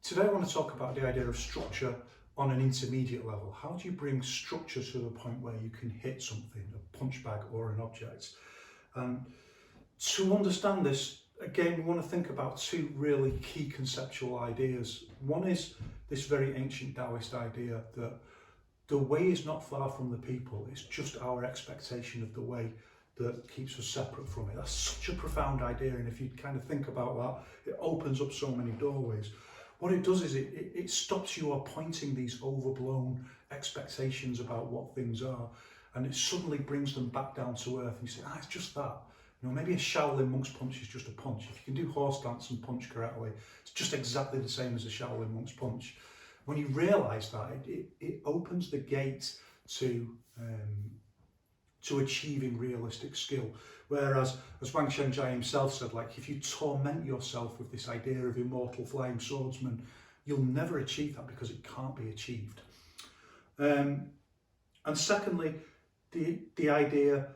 Today I want to talk about the idea of structure on an intermediate level. How do you bring structure to the point where you can hit something, a punch bag or an object? And to understand this, again, we want to think about two really key conceptual ideas. One is this very ancient Taoist idea that the way is not far from the people, it's just our expectation of the way that keeps us separate from it. That's such a profound idea, and if you kind of think about that, it opens up so many doorways. What it does is it stops you appointing these overblown expectations about what things are, and it suddenly brings them back down to earth, and you say, it's just that. You know, maybe a Shaolin monk's punch is just a punch. If you can do horse dance and punch correctly, it's just exactly the same as a Shaolin monk's punch. When you realise that, it opens the gate to achieving realistic skill. Whereas, as Wang Shengjai himself said, like, if you torment yourself with this idea of immortal flying swordsman, you'll never achieve that because it can't be achieved. And secondly, the idea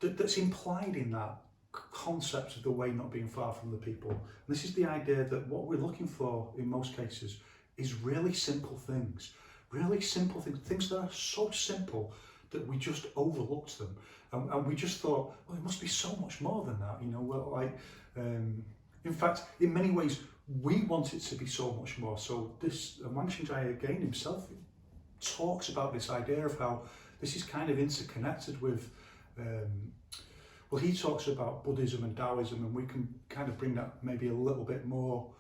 that's implied in that concept of the way not being far from the people. And this is the idea that what we're looking for in most cases is really simple things, things that are so simple that we just overlooked them, and we just thought, well, it must be so much more than that, you know. Well, like, in fact, in many ways, we want it to be so much more. So this Wang Shengjai again himself talks about this idea of how this is kind of interconnected with. Well, he talks about Buddhism and Taoism, and we can kind of bring that maybe a little bit more.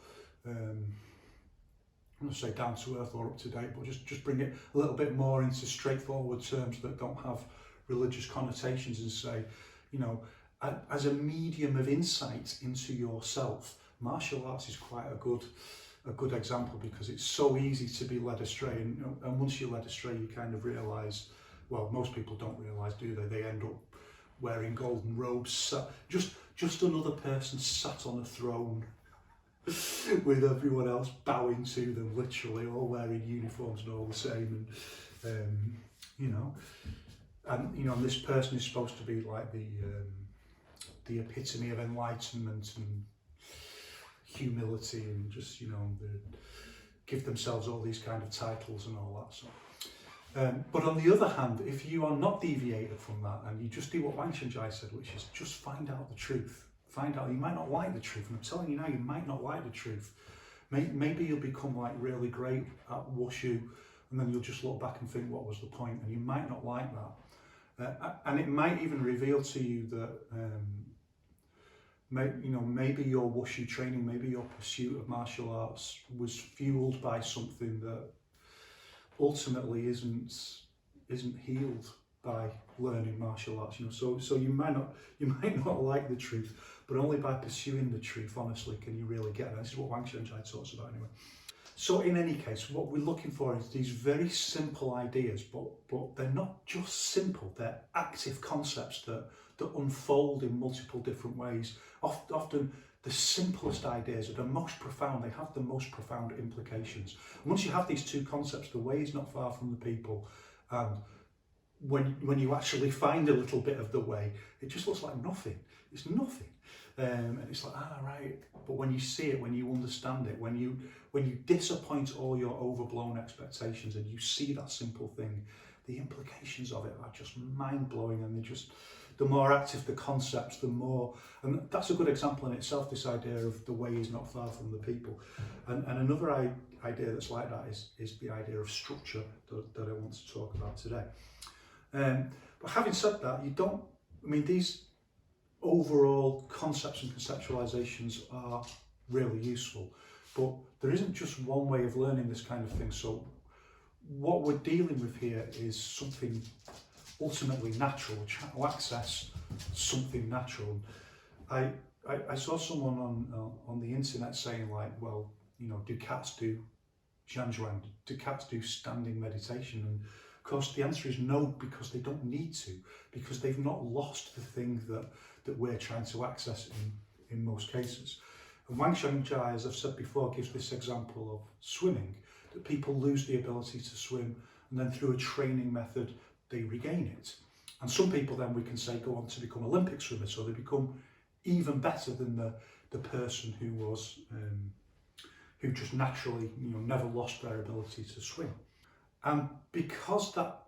I'm going to say down to earth or up to date, but just bring it a little bit more into straightforward terms that don't have religious connotations, and say, you know, as a medium of insight into yourself, martial arts is quite a good example, because it's so easy to be led astray, and once you're led astray, you kind of realise, well, most people don't realise, do they? They end up wearing golden robes, just another person sat on a throne with everyone else bowing to them, literally, all wearing uniforms and all the same, and you know, and this person is supposed to be like the epitome of enlightenment and humility, and just, you know, give themselves all these kind of titles and all that. So, but on the other hand, if you are not deviated from that and you just do what Wang Shengjai said, which is just find out the truth. Find out, you might not like the truth, and I'm telling you now, you might not like the truth. Maybe you'll become like really great at wushu, and then you'll just look back and think, what was the point? And you might not like that, and it might even reveal to you that maybe your wushu training, maybe your pursuit of martial arts was fueled by something that ultimately isn't healed by learning martial arts. You know, so you might not like the truth, but only by pursuing the truth honestly can you really get it. This is what Wang Shengjai talks about anyway. So in any case, what we're looking for is these very simple ideas, but they're not just simple, they're active concepts that unfold in multiple different ways. Often the simplest ideas are the most profound, they have the most profound implications. And once you have these two concepts, the way is not far from the people, and when you actually find a little bit of the way, it just looks like nothing. It's nothing. And it's like, right. But when you see it, when you understand it, when you disappoint all your overblown expectations and you see that simple thing, the implications of it are just mind-blowing, and the more active the concepts, the more, and that's a good example in itself, this idea of the way is not far from the people. And another idea that's like that is the idea of structure that I want to talk about today. But having said that, these overall concepts and conceptualizations are really useful, but there isn't just one way of learning this kind of thing. So what we're dealing with here is something ultimately natural. We're trying to access something natural. I saw someone on the internet saying, like, well, you know, do cats do Zhanzhuan? Do cats do standing meditation? And of course the answer is no, because they don't need to, because they've not lost the thing that we're trying to access in most cases. And Wang Shengjai, as I've said before, gives this example of swimming, that people lose the ability to swim, and then through a training method they regain it. And some people then, we can say, go on to become Olympic swimmers, so they become even better than the person who was who just naturally, never lost their ability to swim. And because that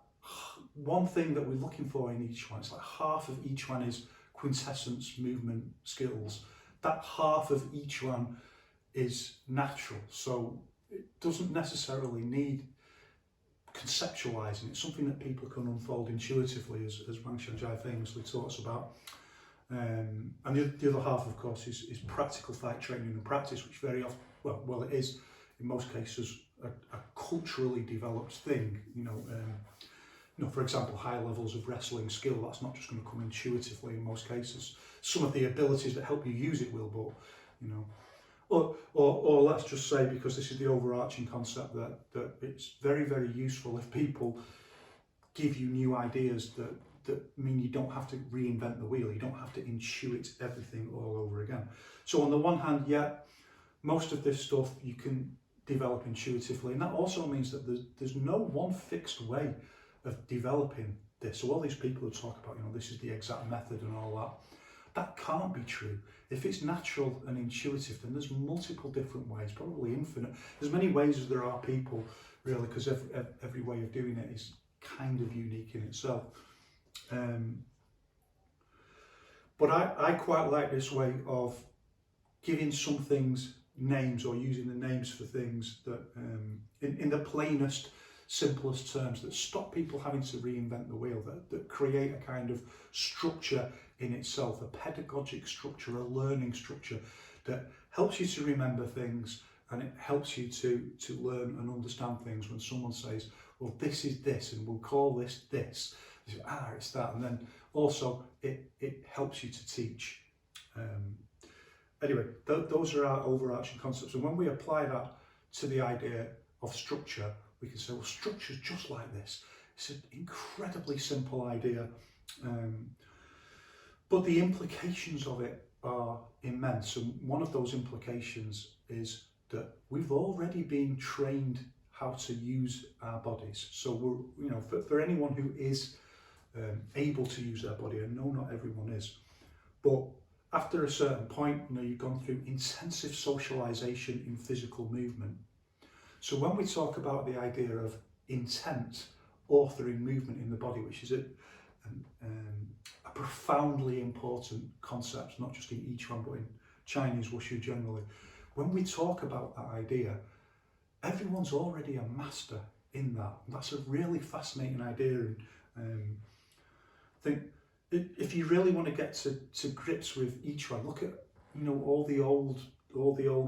one thing that we're looking for in each one, it's like half of each one is quintessence movement skills. That half of each one is natural, so it doesn't necessarily need conceptualizing. It's something that people can unfold intuitively, as Wang Xianjai famously talks about. And the other half, of course, is practical fight training and practice, which very often, well, it is in most cases a culturally developed thing. For example, high levels of wrestling skill, that's not just going to come intuitively in most cases. Some of the abilities that help you use it will, but or let's just say, because this is the overarching concept, that it's very, very useful if people give you new ideas that mean you don't have to reinvent the wheel, you don't have to intuit everything all over again. So on the one hand, yeah, most of this stuff you can develop intuitively, and that also means that there's no one fixed way of developing this. So all these people who talk about, this is the exact method and all that can't be true. If it's natural and intuitive, then there's multiple different ways, probably infinite. There's many ways as there are people, really, because every way of doing it is kind of unique in itself. But I quite like this way of giving some things names, or using the names for things that, in the plainest, simplest terms, that stop people having to reinvent the wheel, that create a kind of structure in itself, a pedagogic structure, a learning structure that helps you to remember things, and it helps you to learn and understand things. When someone says, well, this is this, and we'll call this this, you say, it's that, and then also it helps you to teach. Anyway, those are our overarching concepts, and when we apply that to the idea of structure, we can say, well, structure's just like this. It's an incredibly simple idea, but the implications of it are immense. And one of those implications is that we've already been trained how to use our bodies. So we're, for anyone who is able to use their body, and no, not everyone is, but after a certain point, you've gone through intensive socialization in physical movement. So when we talk about the idea of intent authoring movement in the body, which is a profoundly important concept, not just in Yiquan, but in Chinese Wushu generally, when we talk about that idea, everyone's already a master in that. And that's a really fascinating idea. And I think if you really want to get to grips with Yiquan, look at all the old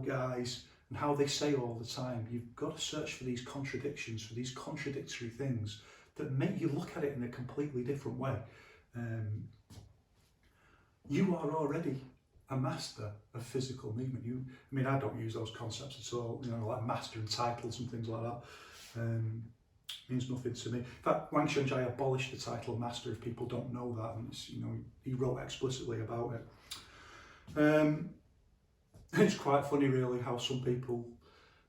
guys and how they say all the time, you've got to search for these contradictions, for these contradictory things that make you look at it in a completely different way. You are already a master of physical movement. I don't use those concepts at all, like master and titles and things like that. Means nothing to me. In fact, Wang Xianjai abolished the title master, if people don't know that, and he wrote explicitly about it. It's quite funny, really, how some people,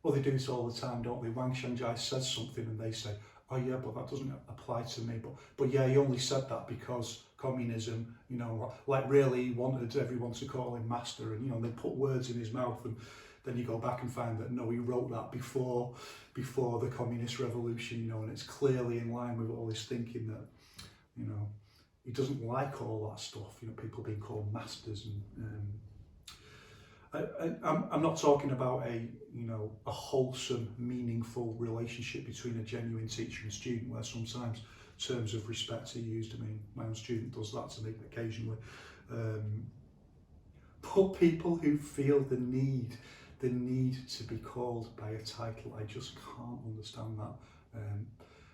they do this all the time, don't they? Wang Xianjai says something and they say, oh yeah, but that doesn't apply to me. But yeah, he only said that because communism, like really he wanted everyone to call him master, and they put words in his mouth, and then you go back and find that no, he wrote that before the communist revolution, and it's clearly in line with all his thinking that, he doesn't like all that stuff, people being called masters. And I'm not talking about a wholesome, meaningful relationship between a genuine teacher and student, where sometimes terms of respect are used. My own student does that to me occasionally. But people who feel the need to be called by a title, I just can't understand that.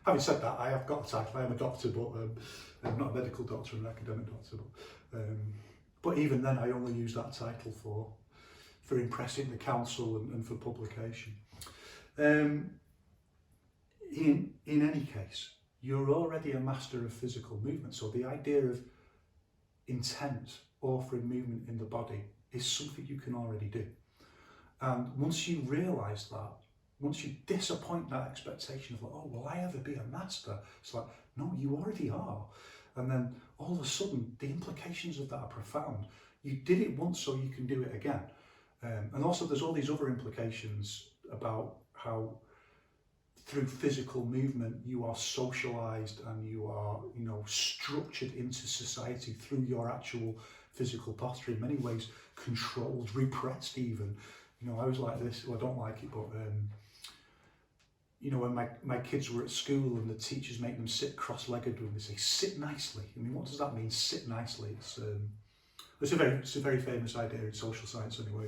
Having said that, I have got a title. I am a doctor, but I'm not a medical doctor, I'm an academic doctor. But even then, I only use that title for impressing the council and for publication. In any case, you're already a master of physical movement, so the idea of intent authoring movement in the body is something you can already do. And once you realise that, once you disappoint that expectation of will I ever be a master? It's like, no, you already are. And then all of a sudden, the implications of that are profound. You did it once, so you can do it again. And also there's all these other implications about how through physical movement you are socialized and you are, you know, structured into society through your actual physical posture, in many ways controlled, repressed even. You know, I was like this, well, I don't like it, but you know, when my kids were at school and the teachers make them sit cross-legged and they say, sit nicely. I mean, what does that mean, sit nicely? It's a very famous idea in social science anyway,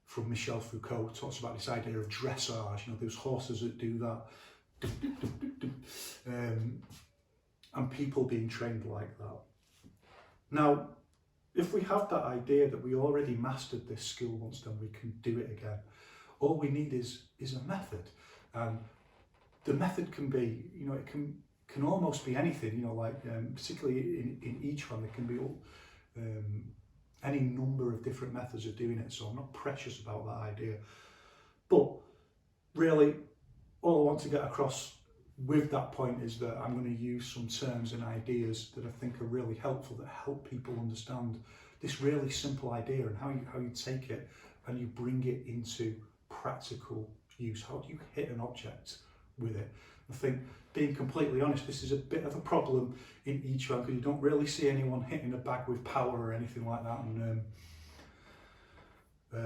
from Michel Foucault. Talks about this idea of dressage, you know, those horses that do that, and people being trained like that. Now, if we have that idea that we already mastered this skill once, then we can do it again. All we need is a method, and the method can be, you know, it can almost be anything, you know, like particularly in each one there can be any number of different methods of doing it, so I'm not precious about that idea. But really, all I want to get across with that point is that I'm going to use some terms and ideas that I think are really helpful, that help people understand this really simple idea and how you take it and you bring it into practical use. How do you hit an object with it? I think, being completely honest, this is a bit of a problem in each one because you don't really see anyone hitting a bag with power or anything like that, and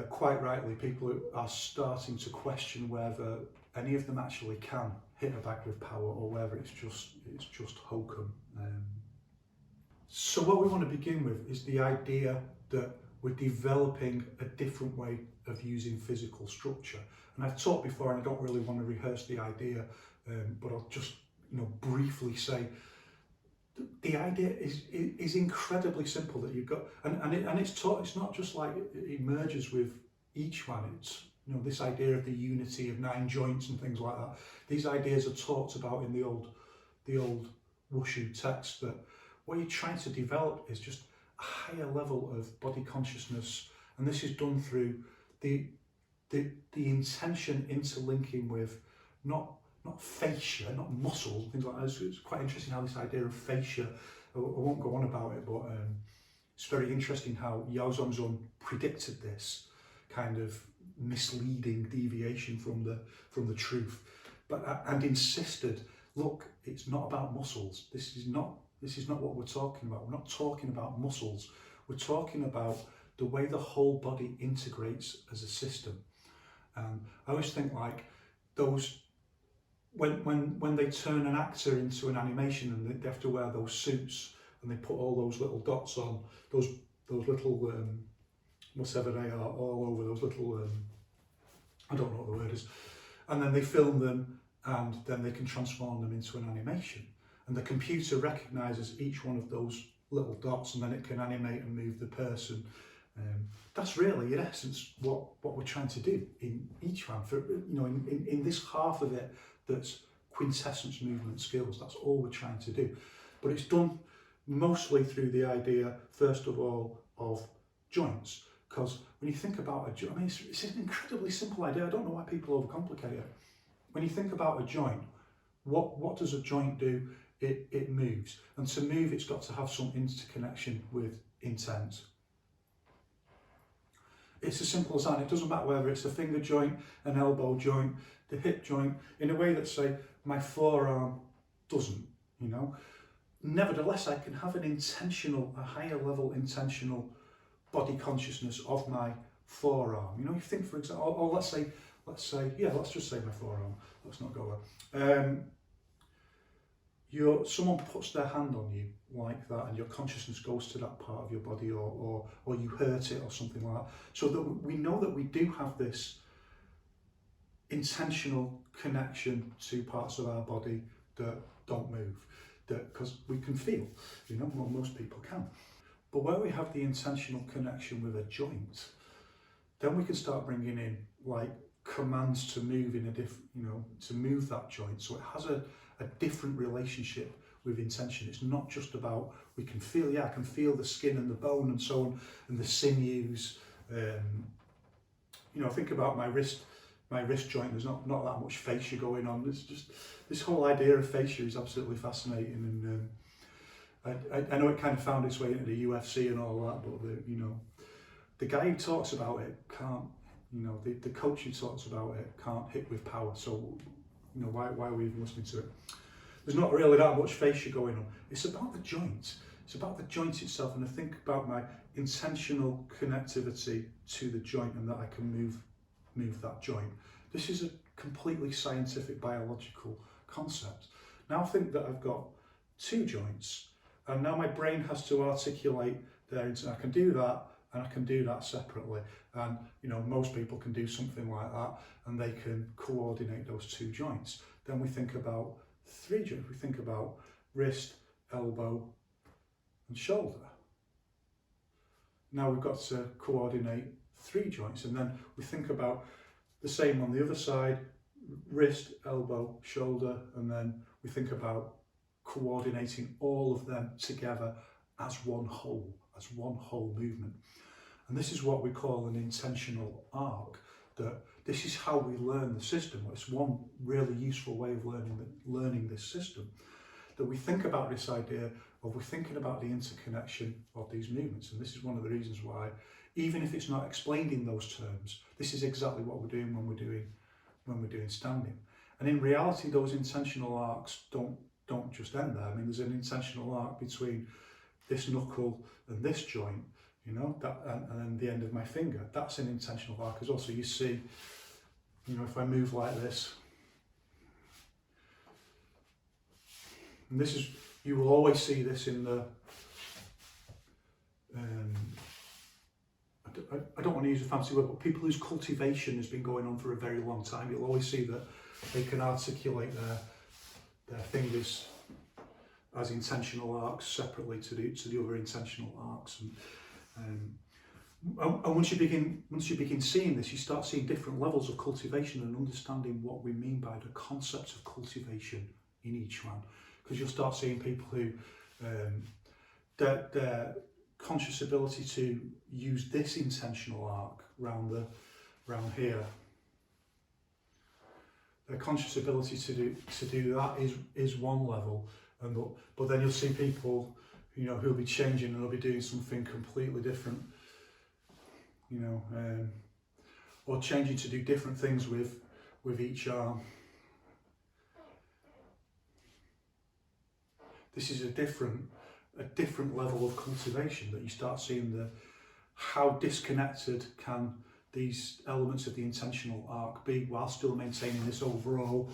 quite rightly people are starting to question whether any of them actually can hit a bag with power or whether it's just hokum. So what we want to begin with is the idea that we're developing a different way of using physical structure. And I've talked before, and I don't really want to rehearse the idea, but I'll just, you know, briefly say the idea is incredibly simple. That you've got, and it's taught. It's not just like it emerges with each one. It's, you know, this idea of the unity of 9 joints and things like that. These ideas are talked about in the old Wushu text. That what you're trying to develop is just a higher level of body consciousness, and this is done through the intention interlinking with not fascia, not muscle, things like that. It's quite interesting how this idea of fascia, I won't go on about it, but it's very interesting how Yao Zongzong predicted this kind of misleading deviation from the truth, but and insisted, look, it's not about muscles. This is not what we're talking about. We're not talking about muscles. We're talking about the way the whole body integrates as a system. And I always think like those, when they turn an actor into an animation and they have to wear those suits and they put all those little dots on, those little whatever they are, all over those little I don't know what the word is, and then they film them and then they can transform them into an animation, and the computer recognises each one of those little dots and then it can animate and move the person. That's really in essence what we're trying to do in each one, for, you know, in this half of it that's quintessence movement skills. That's all we're trying to do, but it's done mostly through the idea, first of all, of joints. Because when you think about a joint, I mean, it's an incredibly simple idea. I don't know why people overcomplicate it. When you think about a joint, what does a joint do? It moves, and to move, it's got to have some interconnection with intent. It's as simple as that. It doesn't matter whether it's a finger joint, an elbow joint, the hip joint, in a way that, say, my forearm doesn't, you know. Nevertheless, I can have a higher level intentional body consciousness of my forearm. You know, you think, for example, or let's just say my forearm. Let's not go there. Someone puts their hand on you like that, and your consciousness goes to that part of your body, or you hurt it or something like that. So that we know that we do have this intentional connection to parts of our body that don't move, because we can feel, you know, well, most people can. But where we have the intentional connection with a joint, then we can start bringing in like commands to move in a different, you know, to move that joint. So it has a different relationship with intention. It's not just about, we can feel, I can feel the skin and the bone and so on, and the sinews. You know, think about my wrist joint. There's not that much fascia going on. It's just, this whole idea of fascia is absolutely fascinating, and I know it kind of found its way into the UFC and all that, but you know, the guy who talks about it can't, the coach who talks about it can't hit with power. So, why are we even listening to it? There's not really that much fascia going on. It's about the joint. It's about the joint itself, and I think about my intentional connectivity to the joint and that I can move that joint. This is a completely scientific, biological concept. Now think that I've got two joints, and now my brain has to articulate there. I can do that, and I can do that separately. And most people can do something like that, and they can coordinate those two joints. Then we think about three joints. We think about wrist, elbow, and shoulder. Now we've got to coordinate three joints, and then we think about the same on the other side: wrist, elbow, shoulder, and then we think about coordinating all of them together as one whole movement. And this is what we call an intentional arc. That this is how we learn the system. It's one really useful way of learning this system. That we think about this idea of we're thinking about the interconnection of these movements, and this is one of the reasons why, even if it's not explained in those terms, this is exactly what we're doing when we're doing standing. And in reality, those intentional arcs don't just end there. I mean, there's an intentional arc between this knuckle and this joint, that, and then the end of my finger. That's an intentional arc as well. So you see, if I move like this, and this is, you will always see this in the, I don't want to use a fancy word, but people whose cultivation has been going on for a very long time, you'll always see that they can articulate their fingers as intentional arcs separately to the other intentional arcs. And once you begin seeing this, you start seeing different levels of cultivation and understanding what we mean by the concept of cultivation in each one. Because you'll start seeing people who their conscious ability to use this intentional arc round here, their conscious ability to do that is one level, but then you'll see people who'll be changing and they'll be doing something completely different, or changing to do different things with each arm. This is a different level of cultivation, that you start seeing how disconnected can these elements of the intentional arc be while still maintaining this overall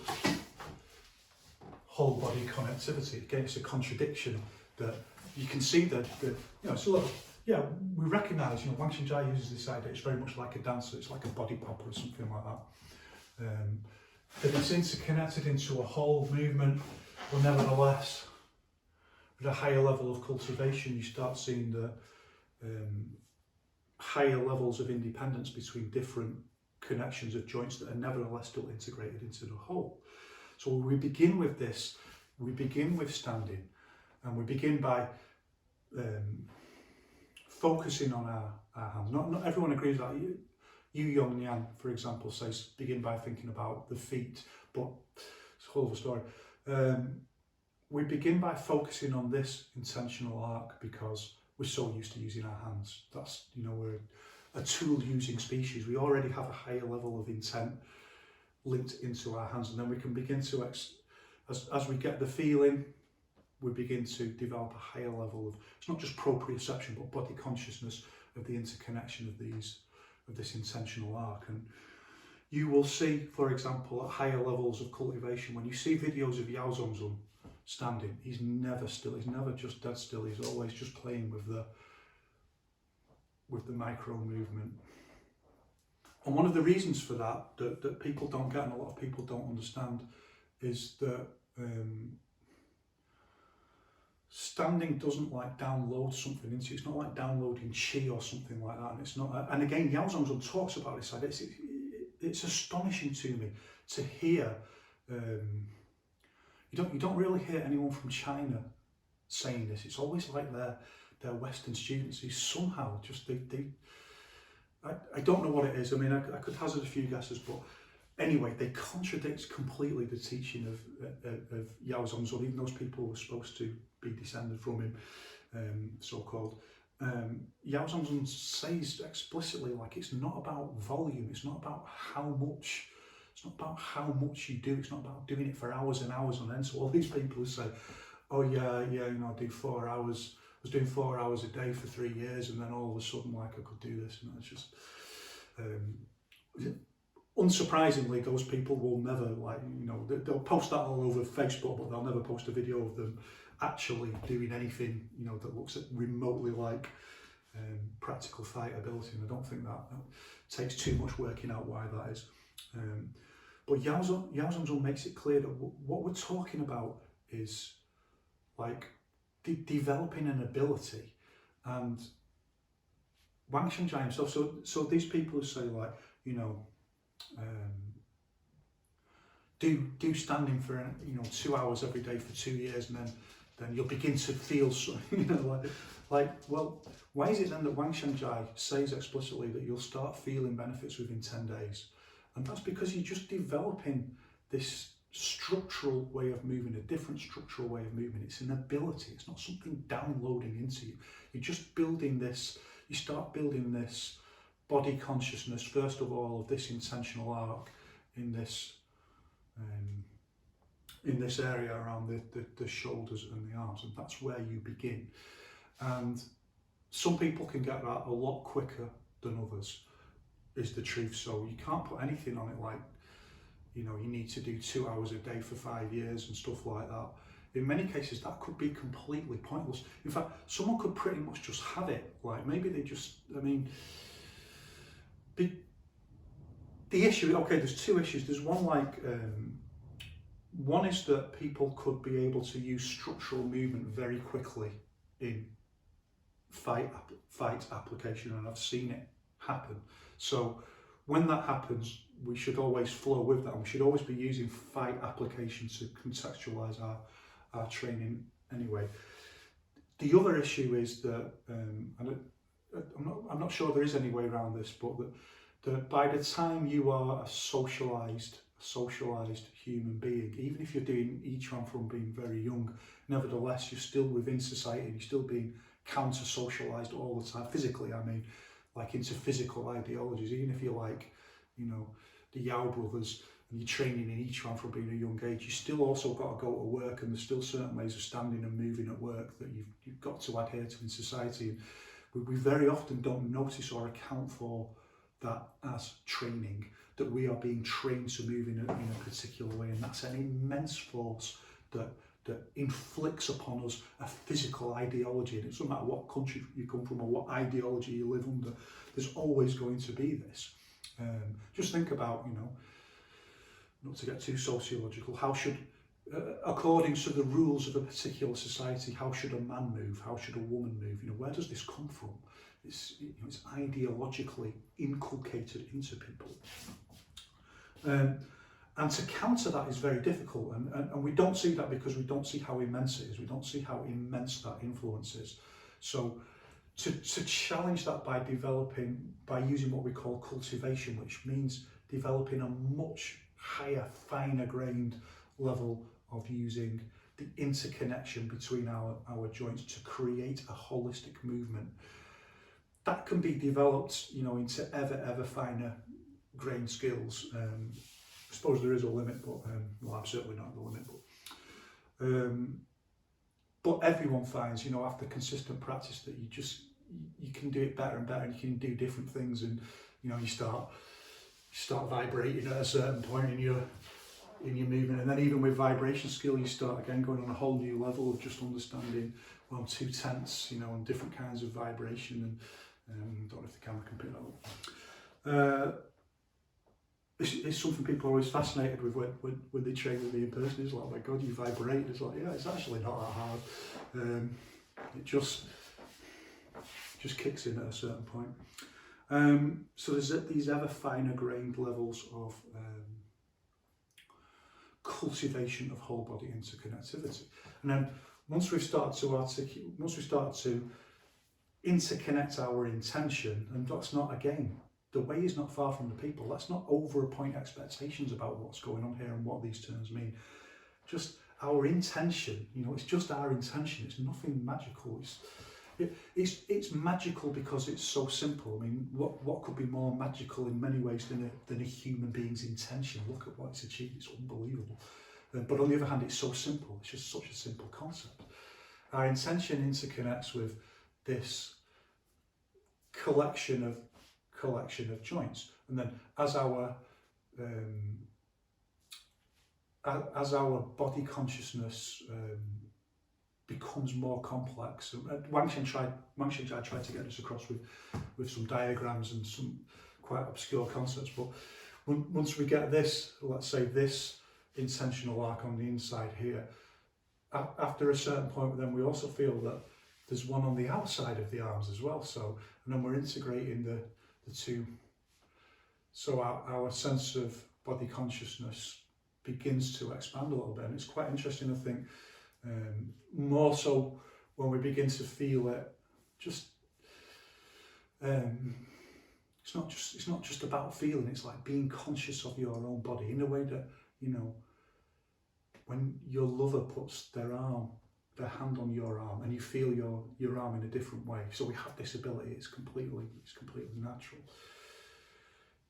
whole body connectivity. Again, it's a contradiction that you can see that it's a lot of, we recognise, Wang Xinjia uses this idea, it's very much like a dancer, it's like a body popper or something like that. That it's interconnected into a whole movement, but nevertheless, with a higher level of cultivation, you start seeing the higher levels of independence between different connections of joints that are nevertheless still integrated into the whole. So we begin with this, we begin with standing, and we begin by focusing on our hands. Not everyone agrees with that. Yu Yong-Nian, for example, says begin by thinking about the feet, but it's a whole other story. We begin by focusing on this intentional arc because we're so used to using our hands. That's, we're a tool-using species. We already have a higher level of intent linked into our hands, and then we can begin to, as we get the feeling, we begin to develop a higher level of, it's not just proprioception, but body consciousness of the interconnection of this intentional arc. And you will see, for example, at higher levels of cultivation, when you see videos of Yao Zongzong standing, he's never still, he's never just dead still, he's always just playing with the micro movement. And one of the reasons for that people don't get, and a lot of people don't understand, is that standing doesn't like download something into you. It's not like downloading chi or something like that. And it's not. And again, Yao Zongzong talks about this idea. It's astonishing to me to hear. You don't really hear anyone from China saying this. It's always like their Western students who somehow just I don't know what it is. I mean, I could hazard a few guesses, but anyway, they contradict completely the teaching of Yao Zongzong. Even those people were supposed to be descended from him, so-called. Yao Zhangzong says explicitly, like, it's not about volume, it's not about how much, it's not about how much you do, it's not about doing it for hours and hours on end. So all these people who say, oh yeah, you know, I do 4 hours, I was doing 4 hours a day for 3 years, and then all of a sudden, like, I could do this, and it's just, unsurprisingly, those people will never, like, you know, they'll post that all over Facebook, but they'll never post a video of them actually doing anything, you know, that looks remotely like practical fight ability. And I don't think that takes too much working out why that is. But Yao Zhangzong makes it clear that what we're talking about is like developing an ability. And Wang Shangjai himself, so these people who say, like, you know, do standing for, you know, 2 hours every day for 2 years, and then you'll begin to feel, you know, like, well, why is it then that Wang Shangjai says explicitly that you'll start feeling benefits within 10 days? And that's because you're just developing this structural way of moving, a different structural way of moving. It's an ability, it's not something downloading into you. You're just building this, you start building this body consciousness, first of all, of this intentional arc in this area around the shoulders and the arms, and that's where you begin. And some people can get that a lot quicker than others, is the truth. So you can't put anything on it like, you know, you need to do 2 hours a day for 5 years and stuff like that. In many cases, that could be completely pointless. In fact, someone could pretty much just have it. Like, maybe they just, I mean, the issue, okay, there's two issues. There's one, like, one is that people could be able to use structural movement very quickly in fight application, and I've seen it happen. So when that happens, we should always flow with that, and we should always be using fight application to contextualize our training anyway. The other issue is that, I'm not sure there is any way around this, but that by the time you are a socialized human being, even if you're doing each one from being very young, nevertheless, you're still within society, you're still being counter-socialized all the time, physically, I mean, like into physical ideologies. Even if you're like, you know, the Yao brothers, and you're training in each one from being a young age, you still also got to go to work, and there's still certain ways of standing and moving at work that you've got to adhere to in society. And we very often don't notice or account for that as training, that we are being trained to move in a particular way, and that's an immense force that inflicts upon us a physical ideology. And it doesn't matter what country you come from or what ideology you live under, there's always going to be this. Just think about, you know, not to get too sociological, how should, according to the rules of a particular society, how should a man move? How should a woman move? You know, where does this come from? It's, you know, it's ideologically inculcated into people. And to counter that is very difficult, and we don't see that because we don't see how immense it is. We don't see how immense that influence is. So to challenge that by using what we call cultivation, which means developing a much higher, finer grained level of using the interconnection between our joints to create a holistic movement, that can be developed, you know, into ever finer grained skills. I suppose there is a limit, but well, I'm certainly not at the limit. But everyone finds, you know, after consistent practice, that you can do it better and better, and you can do different things, and you know, you start vibrating at a certain point in your movement, and then even with vibration skill, you start again going on a whole new level of just understanding, well, 2/10, you know, and different kinds of vibration, and don't know if the camera can pick that up. It's something people are always fascinated with when they train with me in person. It's like, oh my God, you vibrate. It's like, yeah, it's actually not that hard. It just kicks in at a certain point. So there's these ever finer grained levels of cultivation of whole body interconnectivity. And then once we've started to interconnect our intention, and that's not, again, the way is not far from the people. Let's not over-appoint expectations about what's going on here and what these terms mean. Just our intention, you know, it's just our intention. It's nothing magical. It's magical because it's so simple. I mean, what could be more magical in many ways than a human being's intention? Look at what it's achieved, it's unbelievable. But on the other hand, it's so simple, it's just such a simple concept. Our intention interconnects with this collection of joints, and then as our body consciousness becomes more complex. Wang Xianjia tried to get this across with some diagrams and some quite obscure concepts, but once we get this, let's say this intentional arc on the inside here, after a certain point then we also feel that there's one on the outside of the arms as well, so, and then we're integrating the two, so our sense of body consciousness begins to expand a little bit, and it's quite interesting, I think, more so when we begin to feel it. Just it's not just about feeling. It's like being conscious of your own body in a way that, you know, when your lover puts their hand on your arm and you feel your arm in a different way. So we have this ability. It's completely natural.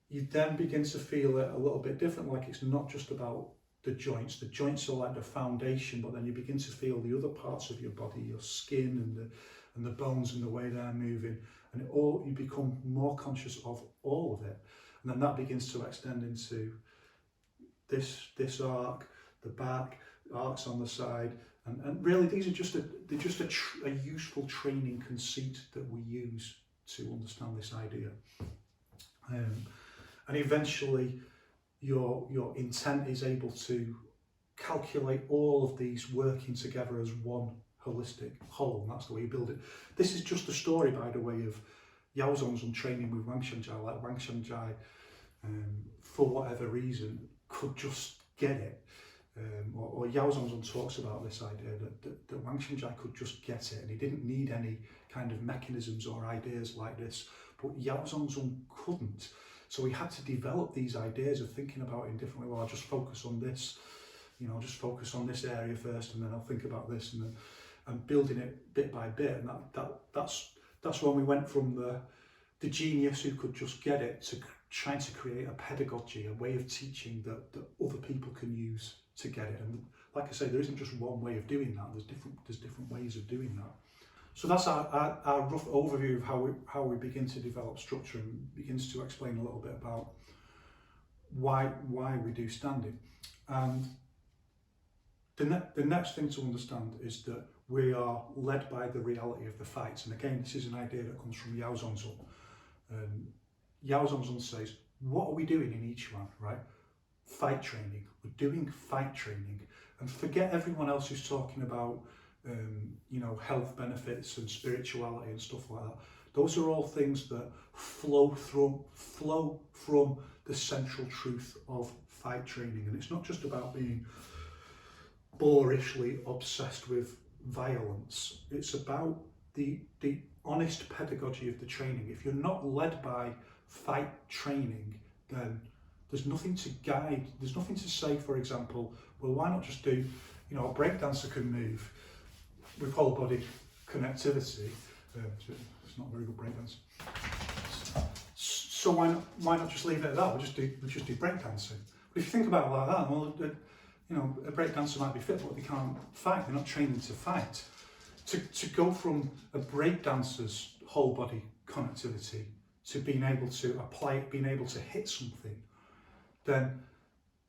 You then begin to feel it a little bit different. Like it's not just about the joints. The joints are like the foundation, but then you begin to feel the other parts of your body, your skin and the bones and the way they're moving, and you become more conscious of all of it. And then that begins to extend into this arc, the back, arcs on the side, and really these are just a useful training conceit that we use to understand this idea. And eventually your intent is able to calculate all of these working together as one holistic whole, and that's the way you build it. This is just a story, by the way, of Yao Zong's training with Wang Xianjia. Like Wang Xianjia, for whatever reason, could just get it. Or Yao Zong's talks about this idea that Wang Xianjia could just get it, and he didn't need any kind of mechanisms or ideas like this, but Yao Zong's couldn't. So we had to develop these ideas of thinking about it in different ways. Well, I'll just focus on this, you know, I'll just focus on this area first, and then I'll think about this, and building it bit by bit. And that's when we went from the genius who could just get it to trying to create a pedagogy, a way of teaching that other people can use to get it. And like I say, there isn't just one way of doing that. There's different ways of doing that. So that's our rough overview of how we begin to develop structure, and begins to explain a little bit about why we do standing. And the next thing to understand is that we are led by the reality of the fights. And again, this is an idea that comes from Yao Zong's. Yao Zong's says, what are we doing in each one, right? Fight training. We're doing fight training, and forget everyone else who's talking about you know, health benefits and spirituality and stuff like that. Those are all things that flow from the central truth of fight training. And it's not just about being boorishly obsessed with violence. It's about the honest pedagogy of the training. If you're not led by fight training, then there's nothing to guide. There's nothing to say, for example, well, why not just do, you know, a breakdancer can move with whole body connectivity. It's not a very good breakdance. So why not just leave it at that? We'll just do breakdancing. But if you think about it like that, well, you know, a breakdancer might be fit, but they can't fight. They're not training to fight. To go from a breakdancer's whole body connectivity to being able to apply it, being able to hit something, then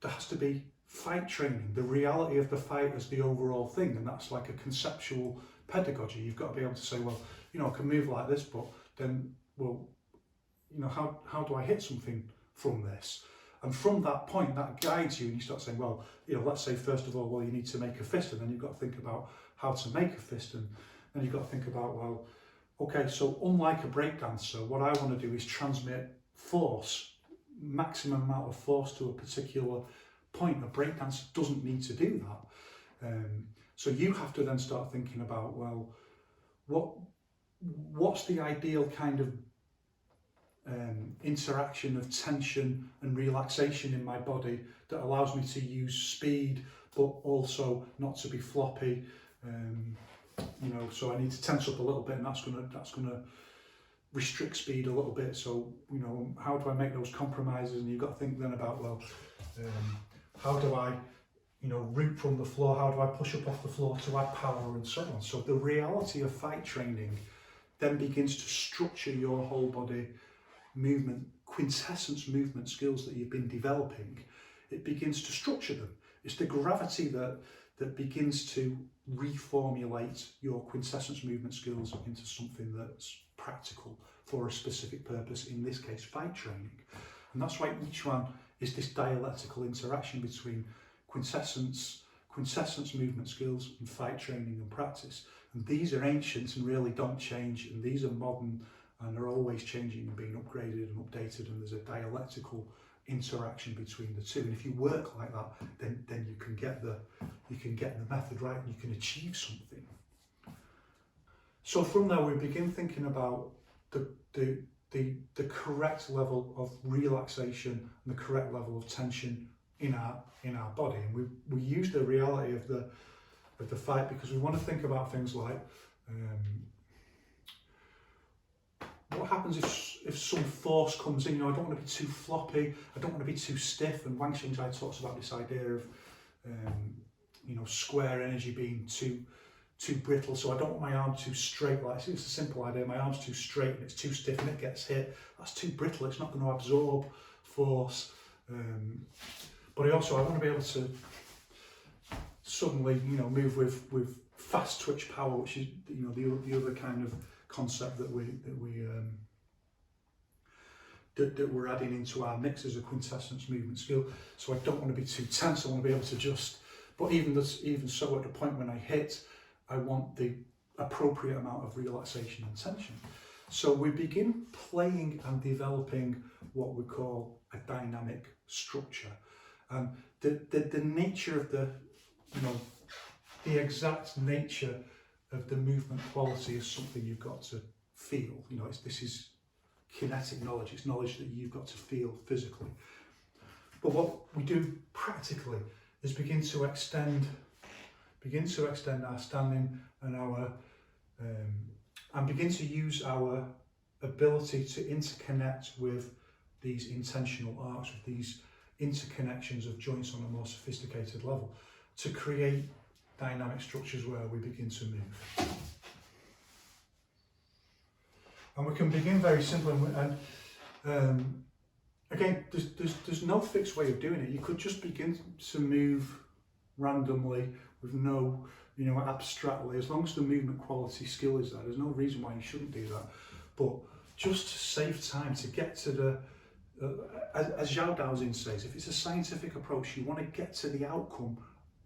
there has to be fight training, the reality of the fight as the overall thing, and that's like a conceptual pedagogy. You've got to be able to say, well, you know, I can move like this, but then, well, you know, how do I hit something from this? And from that point, that guides you, and you start saying, well, you know, let's say first of all, well, you need to make a fist, and then you've got to think about how to make a fist, and then you've got to think about, well, okay, so unlike a breakdancer, what I want to do is transmit force, maximum amount of force to a particular point. A breakdancer doesn't need to do that. So you have to then start thinking about, well, what's the ideal kind of interaction of tension and relaxation in my body that allows me to use speed, but also not to be floppy, you know, so I need to tense up a little bit, and that's gonna restrict speed a little bit. So, you know, how do I make those compromises? And you've got to think then about, well, how do I, you know, root from the floor? How do I push up off the floor to add power, and so on? So the reality of fight training then begins to structure your whole body movement, quintessence movement skills that you've been developing. It begins to structure them. It's the gravity that begins to reformulate your quintessence movement skills into something that's practical for a specific purpose, in this case fight training. And that's why each one is this dialectical interaction between quintessence movement skills and fight training and practice. And these are ancient and really don't change, and these are modern and are always changing and being upgraded and updated, and there's a dialectical interaction between the two. And if you work like that, then you can get the method right, and you can achieve something. So from there we begin thinking about the correct level of relaxation and the correct level of tension in our body. And we use the reality of the fight because we want to think about things like what happens if some force comes in. You know, I don't want to be too floppy, I don't want to be too stiff, and Wang Xingzai talks about this idea of you know, square energy being too brittle. So I don't want my arm too straight. Like, it's a simple idea. My arm's too straight and it's too stiff and it gets hit. That's too brittle. It's not going to absorb force. But I want to be able to suddenly, you know, move with fast twitch power, which is, you know, the other kind of concept that we're adding into our mix as a quintessence movement skill. So I don't want to be too tense. I want to be able to just. But even so, at the point when I hit, I want the appropriate amount of relaxation and tension. So we begin playing and developing what we call a dynamic structure. And the nature of the exact nature of the movement quality is something you've got to feel. You know, this is kinetic knowledge. It's knowledge that you've got to feel physically. But what we do practically is begin to extend our standing and our and begin to use our ability to interconnect with these intentional arcs, with these interconnections of joints on a more sophisticated level, to create dynamic structures where we begin to move. And we can begin very simply, and again, there's no fixed way of doing it. You could just begin to move randomly with no, you know, abstractly, as long as the movement quality skill is there. There's no reason why you shouldn't do that. But just to save time, to get to the, as Zhao Daoxin says, if it's a scientific approach, you want to get to the outcome,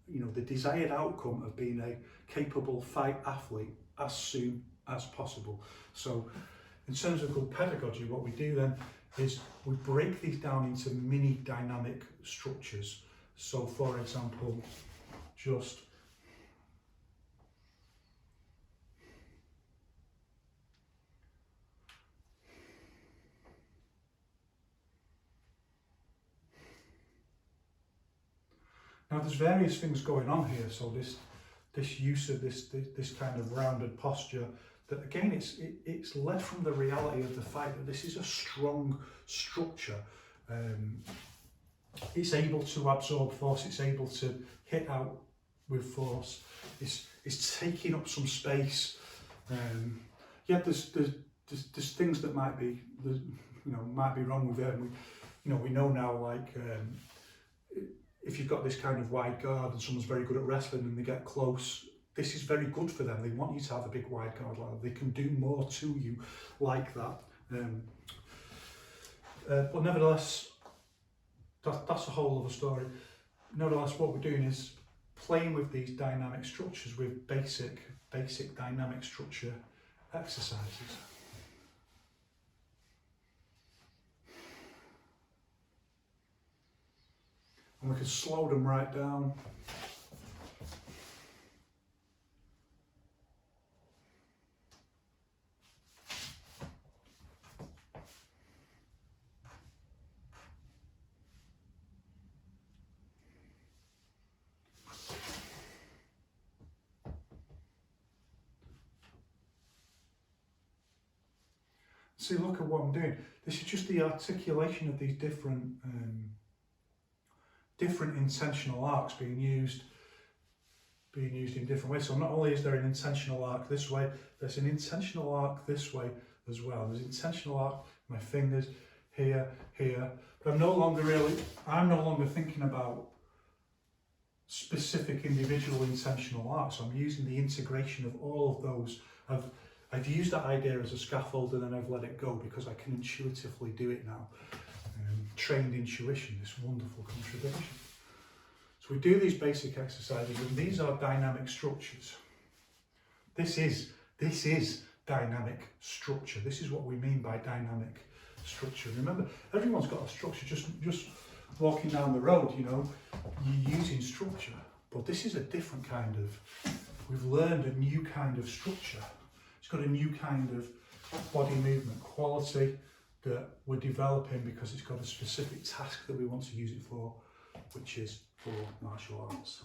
you know, the desired outcome of being a capable fight athlete as soon as possible. So in terms of good pedagogy, what we do then is we break these down into mini dynamic structures. So for example, just now there's various things going on here. So this use of this kind of rounded posture, that again it's led from the reality of the fact that this is a strong structure. It's able to absorb force, it's able to hit out with force, it's taking up some space. Yeah, there's things that might be wrong with it. And we know now, like if you've got this kind of wide guard and someone's very good at wrestling and they get close, this is very good for them. They want you to have a big wide guard like that. They can do more to you like that. But nevertheless, that's a whole other story. Nevertheless, what we're doing is playing with these dynamic structures with basic dynamic structure exercises. And we can slow them right down. see, look at what I'm doing. This is just the articulation of these different intentional arcs being used in different ways. So not only is there an intentional arc this way, there's an intentional arc this way as well. There's intentional arc, my fingers here, here. But I'm no longer thinking about specific individual intentional arcs. I'm using the integration of all of those. I've used that idea as a scaffold and then I've let it go because I can intuitively do it now. Trained intuition, this wonderful contradiction. So we do these basic exercises and these are dynamic structures. This is dynamic structure. This is what we mean by dynamic structure. Remember, everyone's got a structure. Just walking down the road, you know, you're using structure. But this is a different kind of, we've learned a new kind of structure. It's got a new kind of body movement quality that we're developing because it's got a specific task that we want to use it for, which is for martial arts.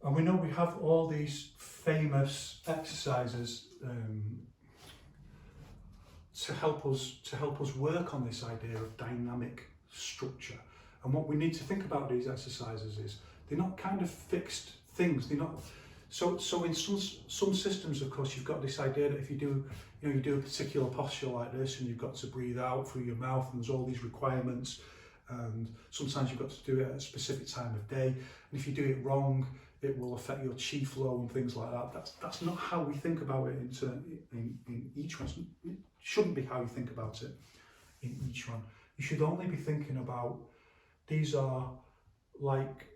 And we know we have all these famous exercises to help us work on this idea of dynamic structure. And what we need to think about these exercises is they're not kind of fixed things. They're not. So in some systems, of course, you've got this idea that if you do a particular posture like this, and you've got to breathe out through your mouth, and there's all these requirements, and sometimes you've got to do it at a specific time of day, and if you do it wrong, it will affect your chi flow and things like that. That's not how we think about it in each one. It shouldn't be how you think about it in each one. You should only be thinking about these are like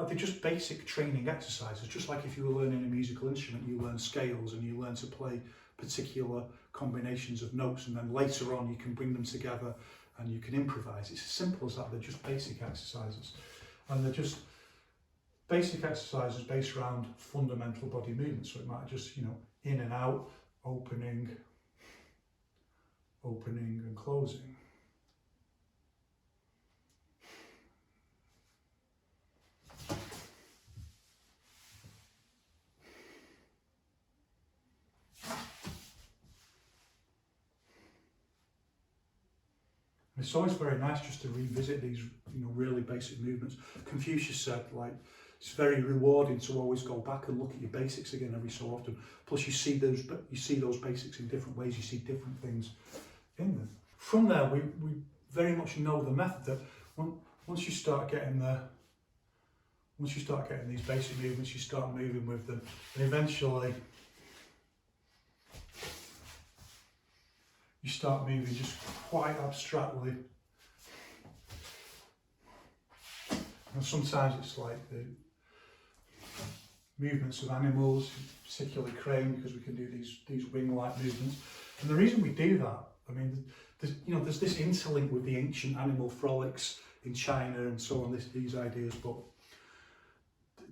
they're just basic training exercises. Just like if you were learning a musical instrument, you learn scales and you learn to play particular combinations of notes, and then later on you can bring them together and you can improvise. It's as simple as that. They're just basic exercises, and they're just basic exercises based around fundamental body movement. So it might just, you know, in and out, opening and closing. It's always very nice just to revisit these, you know, really basic movements. Confucius said, like, it's very rewarding to always go back and look at your basics again every so often. Plus, you see those basics in different ways. You see different things in them. From there, we very much know the method that once you start getting these basic movements, you start moving with them, and eventually you start moving just quite abstractly. And sometimes it's like the movements of animals, particularly crane, because we can do these wing-like movements. And the reason we do that, I mean, there's this interlink with the ancient animal frolics in China and so on, these ideas, but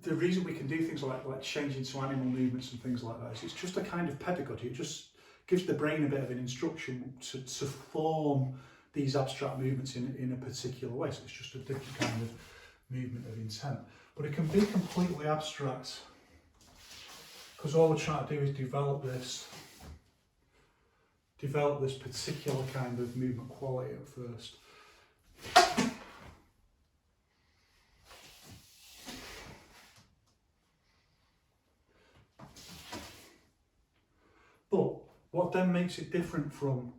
the reason we can do things like change into animal movements and things like that is it's just a kind of pedagogy. It just gives the brain a bit of an instruction to form these abstract movements in a particular way. So it's just a different kind of movement of intent. But it can be completely abstract because all we're trying to do is develop this particular kind of movement quality at first. But what then makes it different from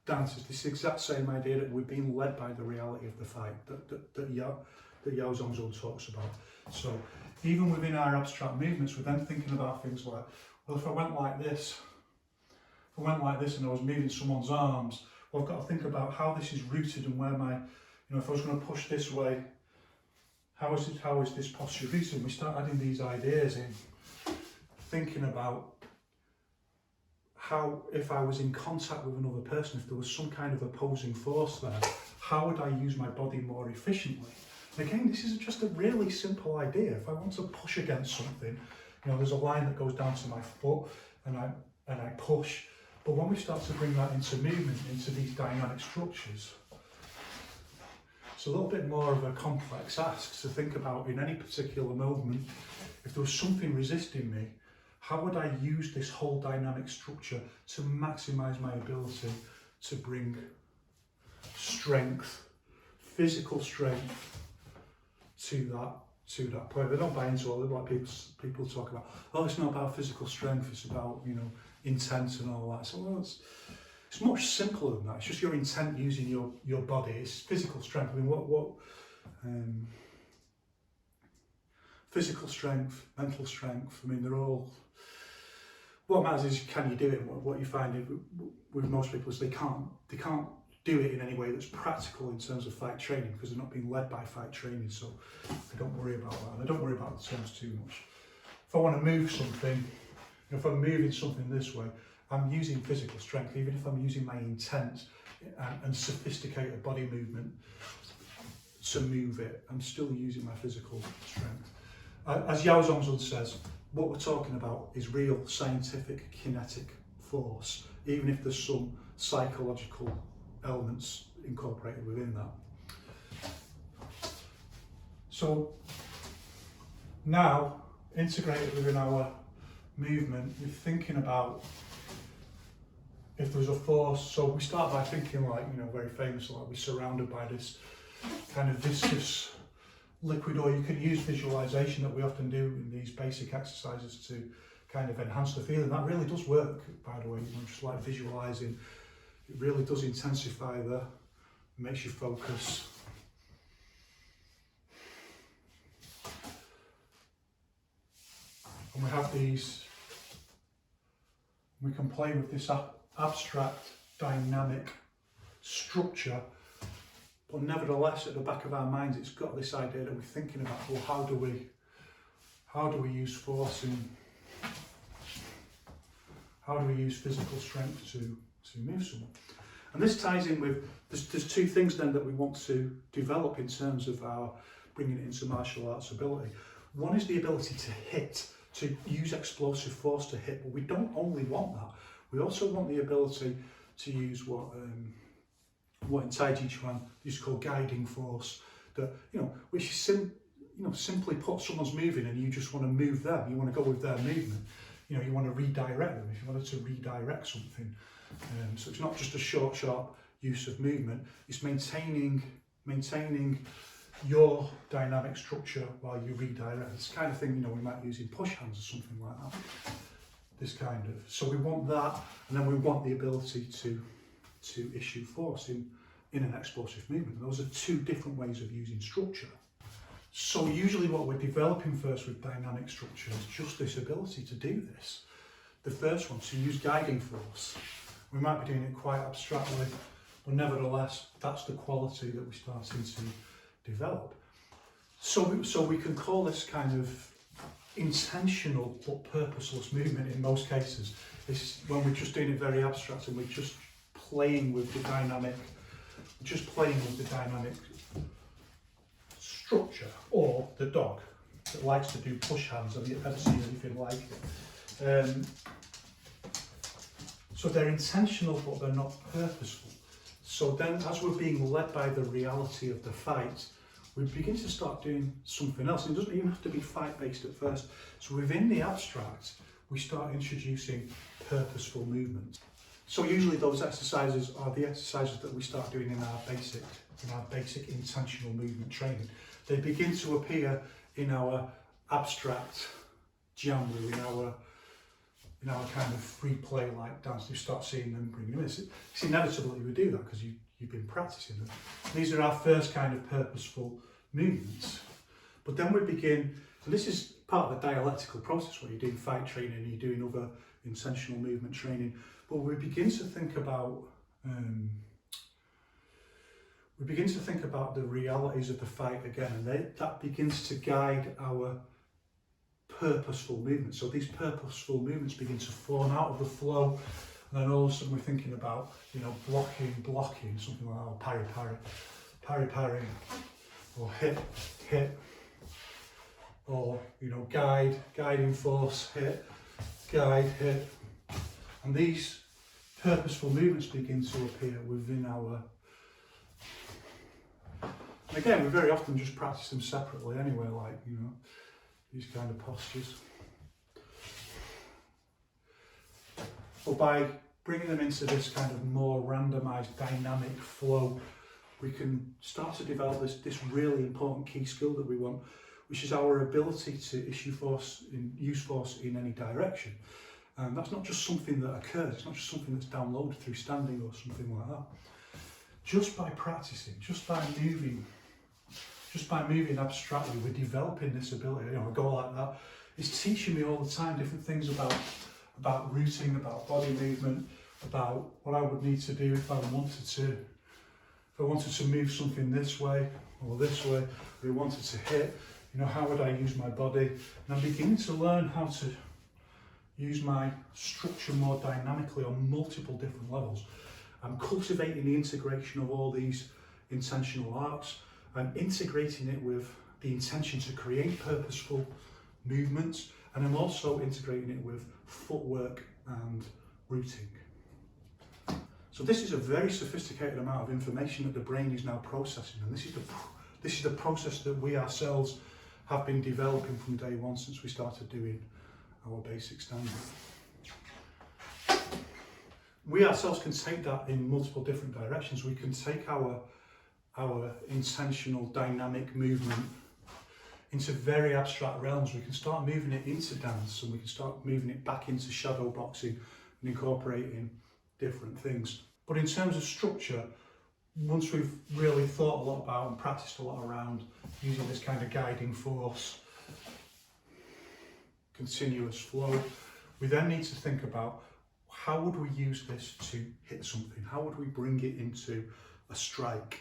dance is this exact same idea that we're being led by the reality of the fight that Yao Zhongzhou talks about. So even within our abstract movements, we're then thinking about things like, well, if I went like this and I was moving someone's arms, well, I've got to think about how this is rooted and where my, if I was going to push this way, how is this posture rooted? And we start adding these ideas in, thinking about how, if I was in contact with another person, if there was some kind of opposing force there, how would I use my body more efficiently? And again, this is just a really simple idea. If I want to push against something, there's a line that goes down to my foot and I push. But when we start to bring that into movement, into these dynamic structures, it's a little bit more of a complex ask to think about in any particular movement. If there was something resisting me, how would I use this whole dynamic structure to maximize my ability to bring strength, physical strength to that point. They don't buy into all like people talk about, oh, it's not about physical strength, it's about, you know, intent and all that. So well, it's much simpler than that. It's just your intent using your body. It's physical strength. I mean, what physical strength, mental strength, I mean, they're all, what matters is can you do it. What you find with most people is they can't do it in any way that's practical in terms of fight training, because they're not being led by fight training. So I don't worry about that. And I don't worry about the terms too much. If I want to move something, if I'm moving something this way, I'm using physical strength. Even if I'm using my intent and sophisticated body movement to move it, I'm still using my physical strength. As Yao Zhongzun says, what we're talking about is real scientific kinetic force, even if there's some psychological elements incorporated within that. So now, integrated within our movement, we're thinking about if there's a force. So we start by thinking, like, you know, very famous, like we're surrounded by this kind of viscous liquid, or you can use visualization that we often do in these basic exercises to kind of enhance the feeling. That really does work, by the way, you know, just like visualizing. It really does intensify makes you focus. And we have these, we can play with this abstract dynamic structure, but nevertheless at the back of our minds it's got this idea that we're thinking about, well, how do we use force how do we use physical strength to move someone? And this ties in with, there's two things then that we want to develop in terms of our bringing it into martial arts ability. One is the ability to hit, to use explosive force to hit, but we don't only want that. We also want the ability to use what in Tai Chi Chuan is called guiding force. That, you know, which is simply put, someone's moving and you just want to move them. You want to go with their movement. You know, you want to redirect them. If you wanted to redirect something, so it's not just a short, sharp use of movement. It's maintaining your dynamic structure while you redirect. It's the kind of thing, you know, we might use in push hands or something like that. This kind of. So we want that, and then we want the ability to issue force in an explosive movement. Those are two different ways of using structure. So usually what we're developing first with dynamic structure is just this ability to do this. The first one, to use guiding force. We might be doing it quite abstractly, but nevertheless, that's the quality that we're starting to develop. So we can call this kind of intentional but purposeless movement in most cases. It's when we're just doing it very abstract and we're just playing with the dynamic, structure, or the dog that likes to do push hands. Have you ever seen anything like it? So they're intentional but they're not purposeful. So then as we're being led by the reality of the fight, we begin to start doing something else. It doesn't even have to be fight-based at first. So within the abstract, we start introducing purposeful movement. So usually those exercises are the exercises that we start doing in our basic intentional movement training. They begin to appear in our abstract genre, in our kind of free play like dance. You start seeing them bring them in. It's inevitable that you would do that because you've been practicing them. These are our first kind of purposeful movements. But then we begin, and this is part of the dialectical process where you're doing fight training and you're doing other intentional movement training. But we begin to think about the realities of the fight again, and that begins to guide our purposeful movements. So these purposeful movements begin to form out of the flow, and then all of a sudden we're thinking about, you know, blocking, something like that, or parry, or hit, or, you know, guiding force, hit, guide, hit. And these purposeful movements begin to appear within our. And again, we very often just practice them separately anyway, like, you know, these kind of postures. But by bringing them into this kind of more randomized dynamic flow, we can start to develop this really important key skill that we want, which is our ability to use force in any direction. And that's not just something that occurs, it's not just something that's downloaded through standing or something like that. Just by practicing, just by moving abstractly, we're developing this ability. A goal like that is teaching me all the time different things about routing, about body movement, about what I would need to do if I wanted to move something this way or this way, or I wanted to hit, how would I use my body? And I'm beginning to learn how to use my structure more dynamically on multiple different levels. I'm cultivating the integration of all these intentional arcs. I'm integrating it with the intention to create purposeful movements, and I'm also integrating it with footwork and routing. So this is a very sophisticated amount of information that the brain is now processing, and this is the process that we ourselves have been developing from day one since we started doing our basic standing. We ourselves can take that in multiple different directions. We can take our intentional dynamic movement into very abstract realms. We can start moving it into dance, and we can start moving it back into shadow boxing and incorporating different things. But in terms of structure, once we've really thought a lot about and practiced a lot around using this kind of guiding force, continuous flow, we then need to think about how would we use this to hit something? How would we bring it into a strike?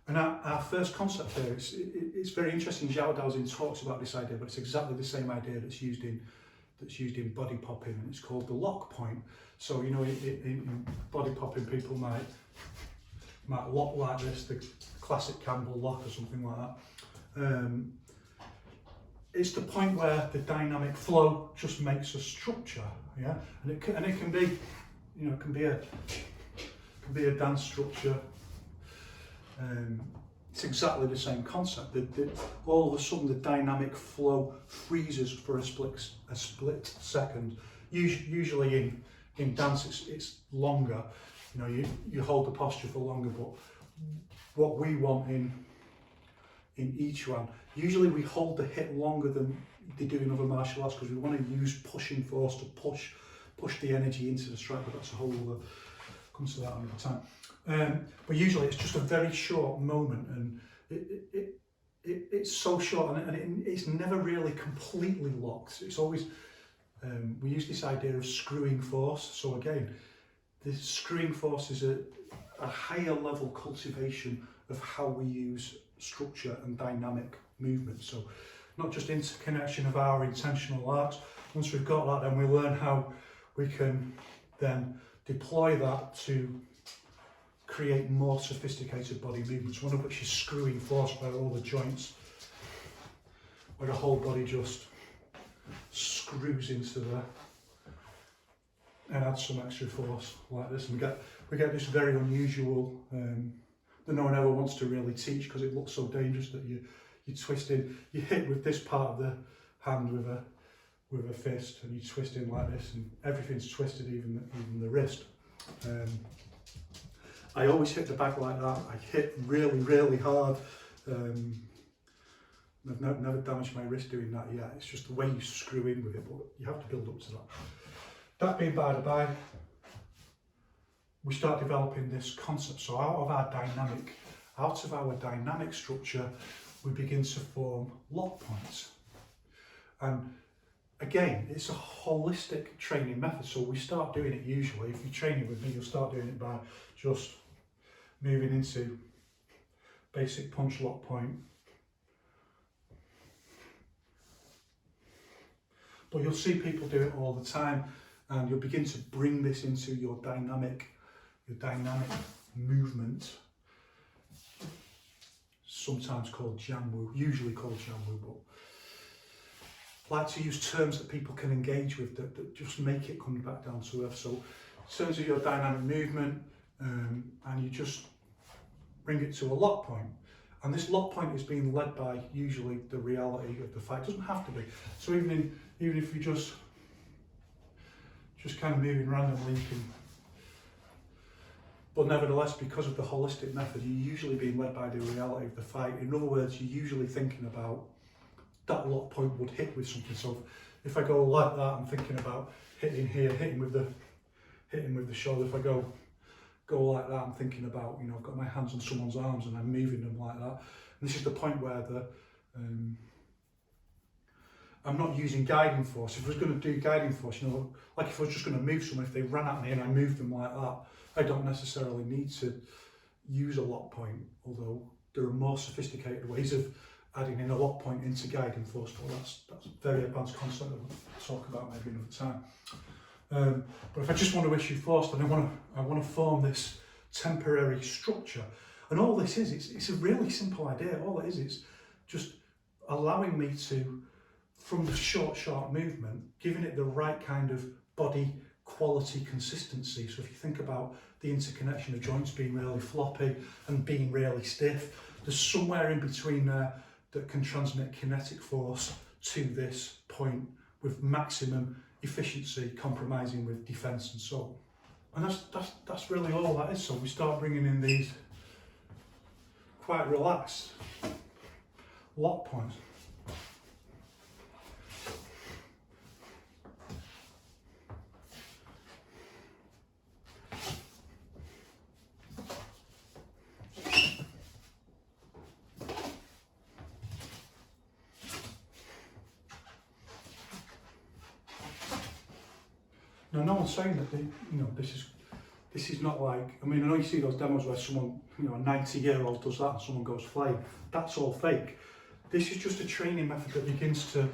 And our first concept here, it's very interesting. Zhao Daoxin talks about this idea, but it's exactly the same idea that's used in body popping, and it's called the lock point. So in body popping, people might lock like this, the classic Campbell lock or something like that. It's the point where the dynamic flow just makes a structure, yeah, and it can be, it can be a dance structure. It's exactly the same concept. All of a sudden, the dynamic flow freezes for a split second. Usually in dance, it's longer. You hold the posture for longer. But what we want in each one, usually we hold the hit longer than they do in other martial arts, because we want to use pushing force to push the energy into the strike. But that's a whole other. Comes to that another time. But usually it's just a very short moment, and it's so short, and it's never really completely locked. It's always, we use this idea of screwing force. So again, this screwing force is a higher level cultivation of how we use structure and dynamic movement. So not just interconnection of our intentional arcs. Once we've got that, then we learn how we can then deploy that to create more sophisticated body movements, one of which is screwing force, where all the joints, where the whole body just screws into and adds some extra force like this, and we get this very unusual that no one ever wants to really teach, because it looks so dangerous, that you twist in, you hit with this part of the hand with a fist, and you twist in like this, and everything's twisted, even the wrist. I always hit the back like that. I hit really, really hard. I've never damaged my wrist doing that yet. It's just the way you screw in with it, but you have to build up to that. That being by the by, we start developing this concept. So out of our dynamic structure, we begin to form lock points. And again, it's a holistic training method. So we start doing it usually, if you're training with me, you'll start doing it by just moving into basic punch lock point. But you'll see people do it all the time, and you'll begin to bring this into your dynamic movement, sometimes called Jamwu, usually called Jamwu, but I like to use terms that people can engage with that just make it come back down to earth. So in terms of your dynamic movement, and you just bring it to a lock point. And this lock point is being led by usually the reality of the fight. It doesn't have to be. So even if you just kind of moving randomly. You can, but nevertheless, because of the holistic method, you're usually being led by the reality of the fight. In other words, you're usually thinking about that lock point would hit with something. So if I go like that, I'm thinking about hitting here, hitting with the shoulder. If I go like that, I'm thinking about, I've got my hands on someone's arms and I'm moving them like that. And this is the point where I'm not using guiding force. If I was going to do guiding force, like if I was just going to move someone, if they ran at me and I moved them like that, I don't necessarily need to use a lock point, although there are more sophisticated ways of adding in a lock point into guiding force, but that's a very advanced concept that we'll talk about maybe another time. But if I just want to issue force, then I want to form this temporary structure. And all this is, it's a really simple idea. All it is just allowing me to, from the short movement, giving it the right kind of body quality consistency. So if you think about the interconnection of joints being really floppy and being really stiff, there's somewhere in between there that can transmit kinetic force to this point with maximum efficiency, compromising with defence and so on. And that's really all that is. So we start bringing in these quite relaxed lock points. Now, no one's saying that this is not like, I mean, I know you see those demos where someone, a 90-year-old does that and someone goes flying. That's all fake. This is just a training method that begins to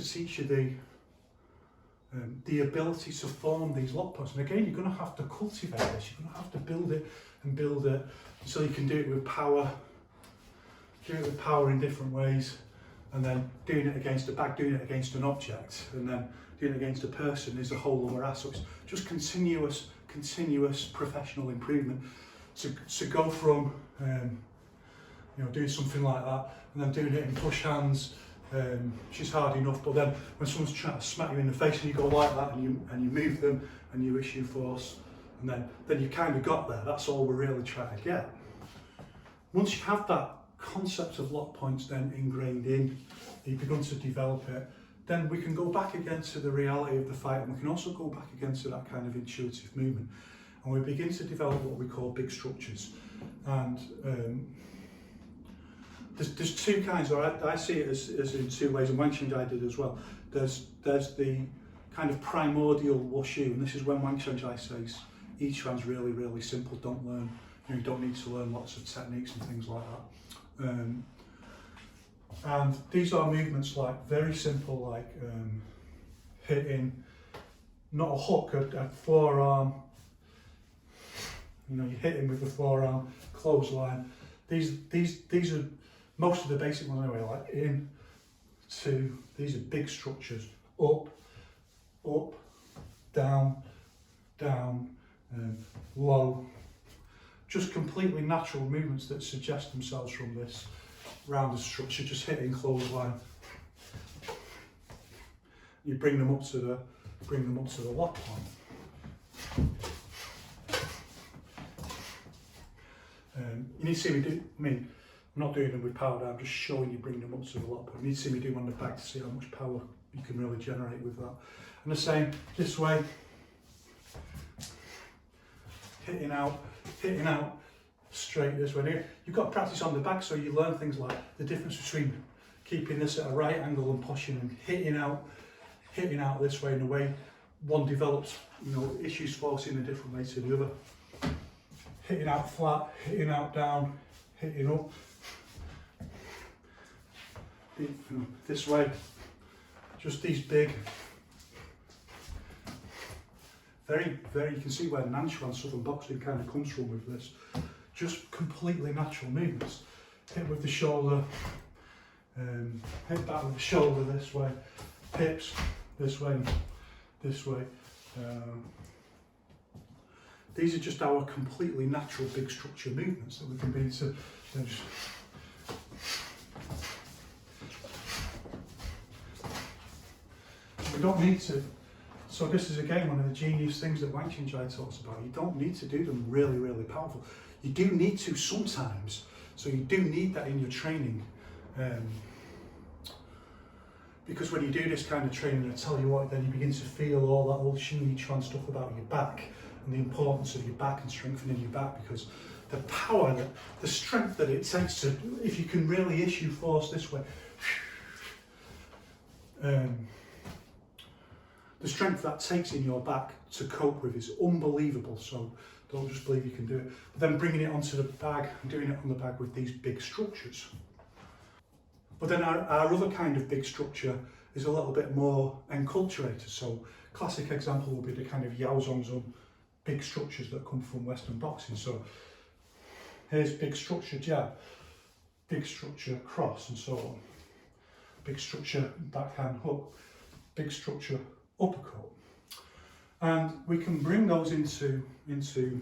teach you the ability to form these lock points. And again, you're going to have to cultivate this. You're going to have to build it so you can do it with power. Do it with power in different ways, and then doing it against a bag, doing it against an object, and then doing it against a person is a whole other aspect. So it's just continuous professional improvement to go from doing something like that and then doing it in push hands, which is hard enough, but then when someone's trying to smack you in the face and you go like that and you move them and you issue force, and then you kind of got there. That's all we're really trying to get. Once you have that concept of lock points then ingrained in, you've begun to develop it, then we can go back again to the reality of the fight, and we can also go back again to that kind of intuitive movement, and we begin to develop what we call big structures. And there's two kinds, or I see it as in two ways, and Wang Xiangjai did as well. There's the kind of primordial wushu, and this is when Wang Xiangjai says each one's really, really simple. You don't need to learn lots of techniques and things like that. And these are movements like very simple, like hitting, not a hook, a forearm. You're hitting with the forearm, clothesline. These are most of the basic ones anyway. Like in, two. These are big structures. Up, down, low. Just completely natural movements that suggest themselves from this rounded structure, just hitting clothesline. You bring them up to the lock point. You need to see me do. I mean, I'm not doing them with power. I'm just showing you bring them up to the lock point. You need to see me do them on the back to see how much power you can really generate with that. And the same this way. Hitting out straight this way. You've got to practice on the back, so you learn things like the difference between keeping this at a right angle and pushing, and hitting out this way in a way one develops, issues force in a different way to the other. Hitting out flat, hitting out down, hitting up. This way, just these big, very, you can see where Nanchuan Southern boxing kind of comes from with this. Just completely natural movements. Hit with the shoulder, hit back with the shoulder this way, hips this way, this way. These are just our completely natural big structure movements that we can be to. We don't need to So this is again one of the genius things that Wang Qingjai talks about. You don't need to do them really, really powerful. You do need to sometimes. So you do need that in your training. Because when you do this kind of training, I tell you what, then you begin to feel all that old Xing Yiquan stuff about your back and the importance of your back and strengthening your back, because the power, the strength that it takes to, if you can really issue force this way, the strength that takes in your back to cope with is unbelievable. So don't just believe you can do it. But then bringing it onto the bag and doing it on the bag with these big structures. But then our other kind of big structure is a little bit more enculturated. So classic example will be the kind of Yao Zhongzhong big structures that come from Western boxing. So here's big structure jab, big structure cross and so on. Big structure backhand hook, big structure uppercut. And we can bring those into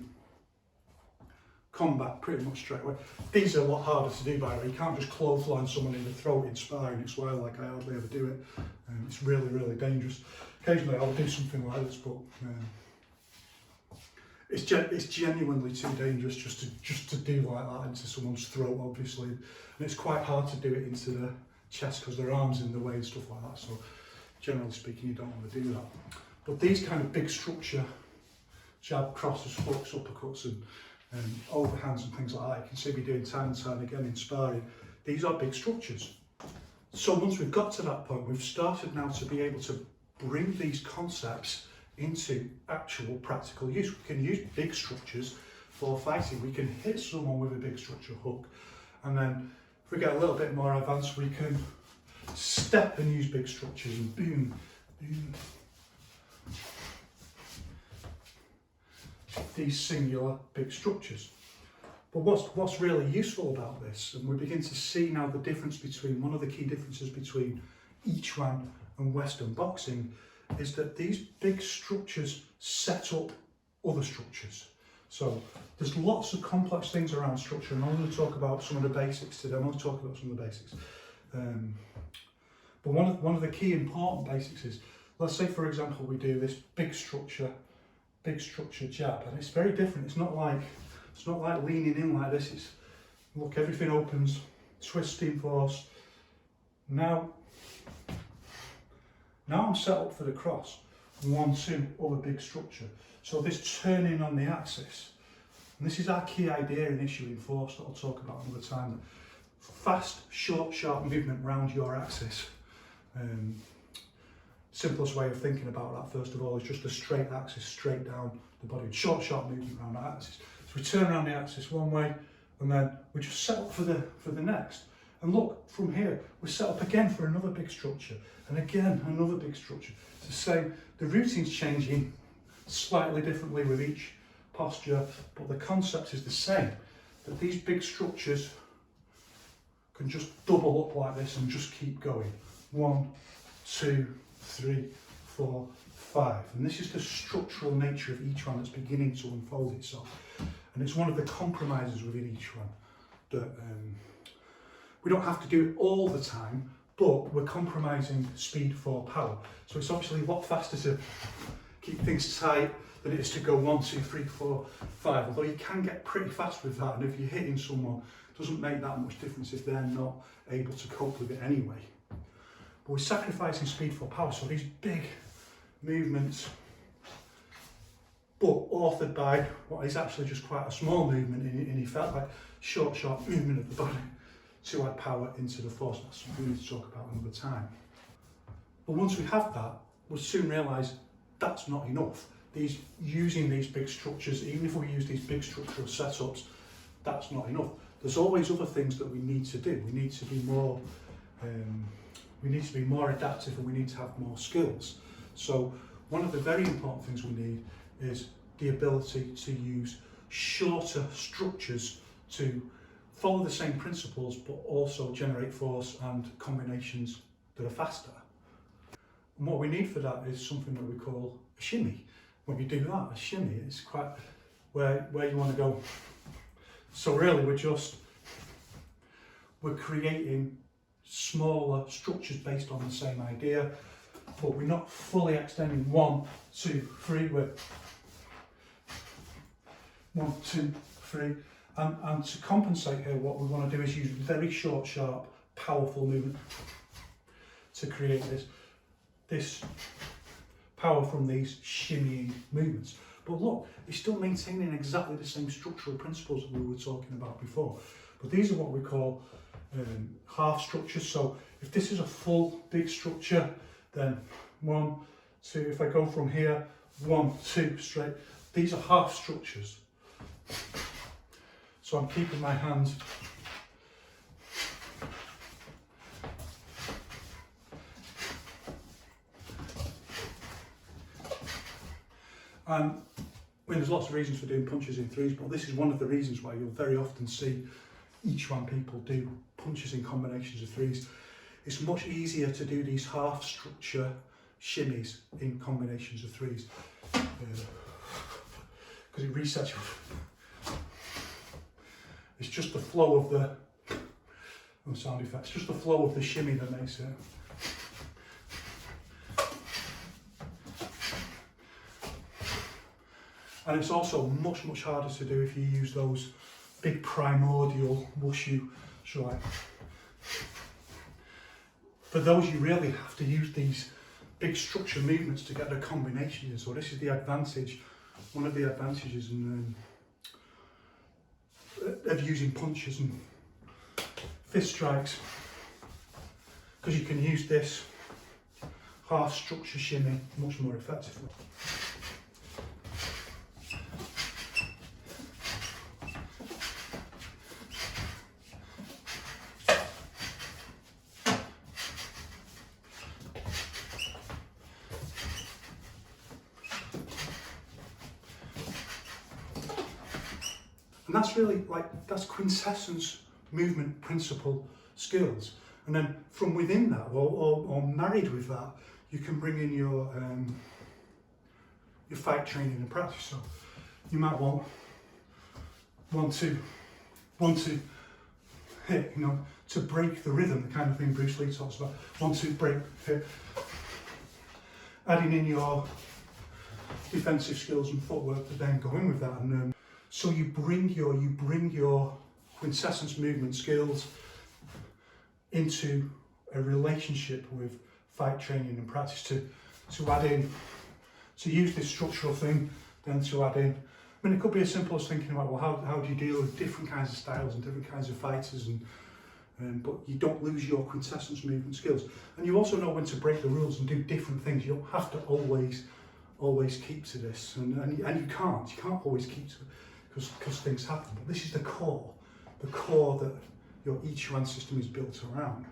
combat pretty much straight away. These are a lot harder to do, by the way. You can't just clothesline someone in the throat in sparring. It's why like I hardly ever do it. It's really, really dangerous. Occasionally I'll do something like this, but it's genuinely too dangerous just to do like that into someone's throat, obviously. And it's quite hard to do it into the chest because their arms in the way and stuff like that. So generally speaking, you don't want to do that. But these kind of big structure jab, crosses, hooks, uppercuts, and overhands and things like that, you can see me doing time and time again in sparring. These are big structures. So once we've got to that point, we've started now to be able to bring these concepts into actual practical use. We can use big structures for fighting. We can hit someone with a big structure hook, and then if we get a little bit more advanced, we can step and use big structures and boom, boom. These singular big structures. But what's really useful about this, and we begin to see now the difference between, one of the key differences between Yiquan and Western boxing, is that these big structures set up other structures. So there's lots of complex things around structure, and I'm going to talk about some of the basics today. I'm going to talk about some of the basics. But one of the key important basics is, let's say for example we do this big structure jab, and it's very different. It's not like leaning in like this. It's, look, everything opens, twisting force. Now I'm set up for the cross. 1, 2, other big structure. So this turning on the axis, and this is our key idea in issuing force that I'll talk about another time. Fast, short, sharp movement around your axis. Simplest way of thinking about that, first of all, is just a straight axis straight down the body. Short, sharp movement around that axis. So we turn around the axis one way, and then we just set up for the next. And look, from here, we're set up again for another big structure, and again another big structure. It's the same. The routine's changing slightly differently with each posture, but the concept is the same. That these big structures can just double up like this and just keep going. 1, 2, 3, 4, 5. And this is the structural nature of each one that's beginning to unfold itself. And it's one of the compromises within each one that we don't have to do it all the time, but we're compromising speed for power. So it's obviously a lot faster to keep things tight than it is to go 1, 2, 3, 4, 5. Although you can get pretty fast with that, and if you're hitting someone, it doesn't make that much difference if they're not able to cope with it anyway. But we're sacrificing speed for power, so these big movements, but authored by what is actually just quite a small movement in effect, like short, sharp movement of the body to add power into the force. That's something we need to talk about another time. But once we have that, we'll soon realise that's not enough. Using these big structures, even if we use these big structural setups, that's not enough. There's always other things that we need to do. We need to be more adaptive, and we need to have more skills. So one of the very important things we need is the ability to use shorter structures to follow the same principles but also generate force and combinations that are faster. And what we need for that is something that we call a shimmy. When you do that, a shimmy is quite where you want to go. So really we're creating smaller structures based on the same idea. but we're not fully extending. 1, 2, 3, we're 1, 2, 3. And to compensate here, what we want to do is use very short, sharp, powerful movement to create this power from these shimmying movements. But look, it's still maintaining exactly the same structural principles that we were talking about before. But these are what we call half structures. So if this is a full big structure, then 1, 2, if I go from here, 1, 2, straight, these are half structures. So I'm keeping my hand and there's lots of reasons for doing punches in threes, but this is one of the reasons why you'll very often see Yiquan people do punches in combinations of threes. It's much easier to do these half structure shimmies in combinations of threes because it resets you. It's just the flow of the sound effects, just the flow of the shimmy that makes it. And it's also much harder to do if you use those big primordial wushu. So like, for those you really have to use these big structure movements to get the combination in. So this is the advantage, one of the advantages of using punches and fist strikes, because you can use this half structure shimmy much more effectively. And that's really that's quintessence movement principle skills. And then from within that, or married with that, you can bring in your fight training and practice. So you might want 1, 2, 1, 2, hit, to break the rhythm, the kind of thing Bruce Lee talks about. 1, 2, break, hit. Adding in your defensive skills and footwork to then go in with that. And so you bring your quintessence movement skills into a relationship with fight training and practice to add in, to use this structural thing, then to add in. I mean, it could be as simple as thinking about, well, how do you deal with different kinds of styles and different kinds of fighters, but you don't lose your quintessence movement skills. And you also know when to break the rules and do different things. You don't have to always keep to this, and you can't always keep to it because things happen. But this is the core that your Yiquan system is built around.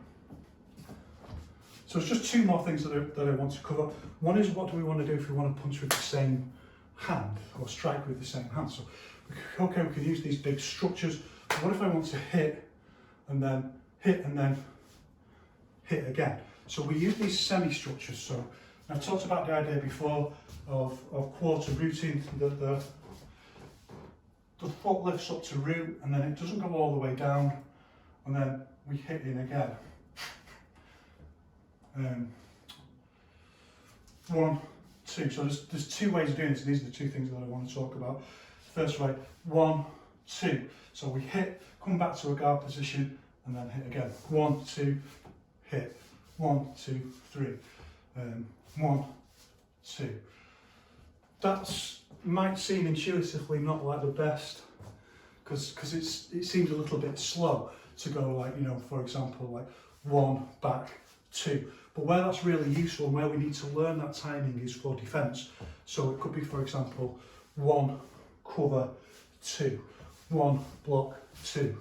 So it's just 2 more things that I want to cover. One is, what do we want to do if we want to punch with the same hand or strike with the same hand? So, okay, we can use these big structures. But what if I want to hit and then hit and then hit again? So we use these semi-structures. So I've talked about the idea before of quarter rooting, that the foot lifts up to root and then it doesn't go all the way down, and then we hit in again. 1, 2. So there's 2 ways of doing this, and these are the 2 things that I want to talk about. First way, 1, 2. So we hit, come back to a guard position, and then hit again. 1, 2, hit. 1, 2, 3. 1, 2. That might seem intuitively not like the best, because it seems a little bit slow to go for example, 1, back, 2. But where that's really useful and where we need to learn that timing is for defence. So it could be, for example, 1, cover, 2, 1, block, 2.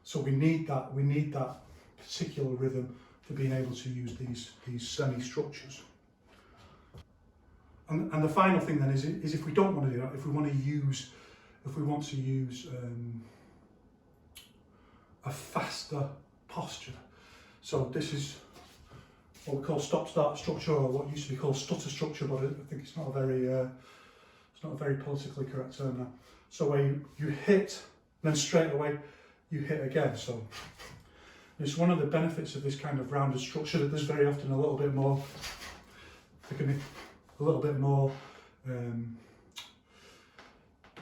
So we need that particular rhythm for being able to use these semi-structures. And the final thing then is if we don't want to do that, if we want to use a faster posture. So this is what we call stop-start structure, or what used to be called stutter structure, but I think it's not a very politically correct term now. So where you hit, then straight away you hit again. So it's one of the benefits of this kind of rounded structure, that there's very often a little bit more there can be a little bit more,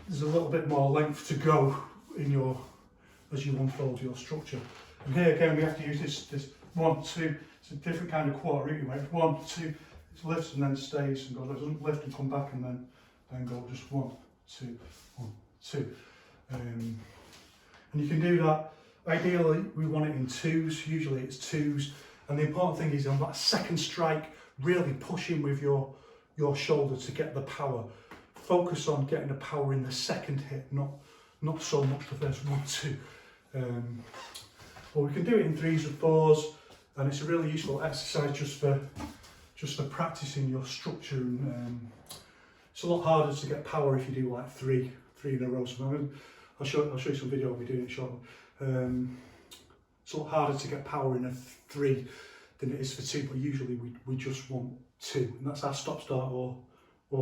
there's a little bit more length to go in your, as you unfold your structure. And here again we have to use this 1, 2, it's a different kind of quarter root way. 1, 2, it lifts and then stays and goes, it doesn't lift and come back and then go just 1, 2, 1, 2. And you can do that, ideally we want it in 2s, usually it's 2s. And the important thing is on that second strike, really push in with your shoulder to get the power. Focus on getting the power in the second hit, not so much the first 1, 2. But we can do it in 3s and 4s, and it's a really useful exercise just for practicing your structure. And it's a lot harder to get power if you do like three in a row. So I'll show you some video of me doing it shortly. It's a lot harder to get power in a 3 than it is for 2, but usually we just want 2, and that's our stop start or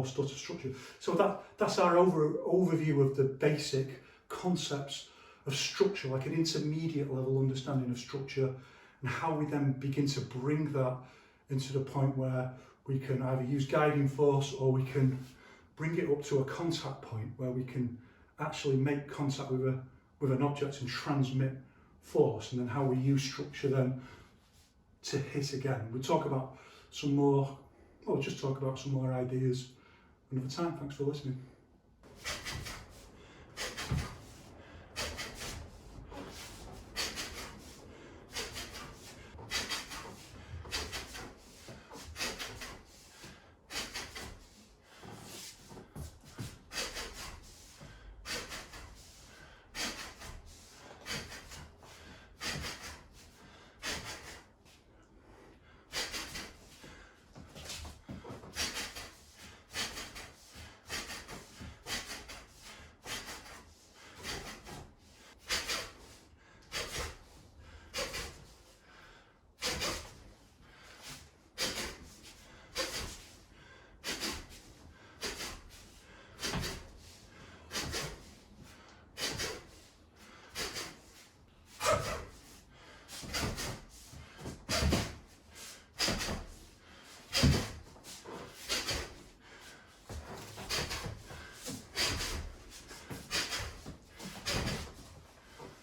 stutter structure. So that's our overview of the basic concepts of structure, like an intermediate level understanding of structure, and how we then begin to bring that into the point where we can either use guiding force or we can bring it up to a contact point where we can actually make contact with an object and transmit force, and then how we use structure then to hit again. We'll talk about some more, we'll just talk about some more ideas another time. Thanks for listening.